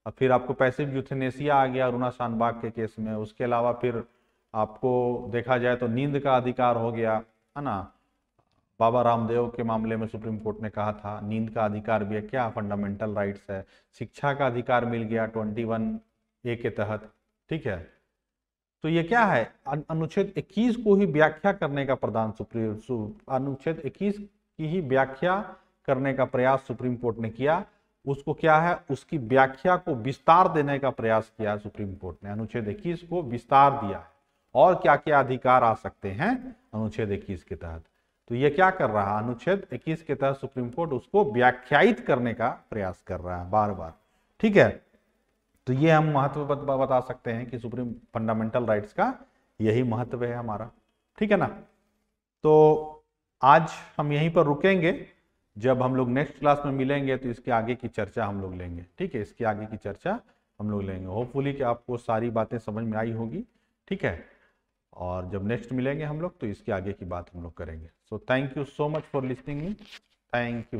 और फिर आपको पैसिव यूथेनेसिया आ गया अरुणा शानबाग के केस में। उसके अलावा फिर आपको देखा जाए तो नींद का अधिकार हो गया, है ना, बाबा रामदेव के मामले में सुप्रीम कोर्ट ने कहा था नींद का अधिकार भी क्या फंडामेंटल राइट्स है। शिक्षा का अधिकार मिल गया 21A के तहत। ठीक है, तो ये क्या है, अनुच्छेद 21 को ही व्याख्या करने का अनुच्छेद 21 की ही व्याख्या करने का प्रयास सुप्रीम कोर्ट ने किया। उसको क्या है, उसकी व्याख्या को विस्तार देने का प्रयास किया सुप्रीम कोर्ट ने। अनुच्छेद 21 को विस्तार दिया है और क्या क्या अधिकार आ सकते हैं अनुच्छेद 21 के तहत। तो ये क्या कर रहा है, अनुच्छेद 21 के तहत सुप्रीम कोर्ट उसको व्याख्यायित करने का प्रयास कर रहा है बार बार। ठीक है, तो ये हम महत्व बता सकते हैं कि सुप्रीम फंडामेंटल राइट्स का यही महत्व है हमारा। ठीक है ना, तो आज हम यहीं पर रुकेंगे। जब हम लोग नेक्स्ट क्लास में मिलेंगे तो इसके आगे की चर्चा हम लोग लेंगे। ठीक है, इसके आगे की चर्चा हम लोग लेंगे। होपफुली कि आपको सारी बातें समझ में आई होगी। ठीक है, और जब नेक्स्ट मिलेंगे हम लोग तो इसके आगे की बात हम लोग करेंगे। So thank you so much for listening me. Thank you.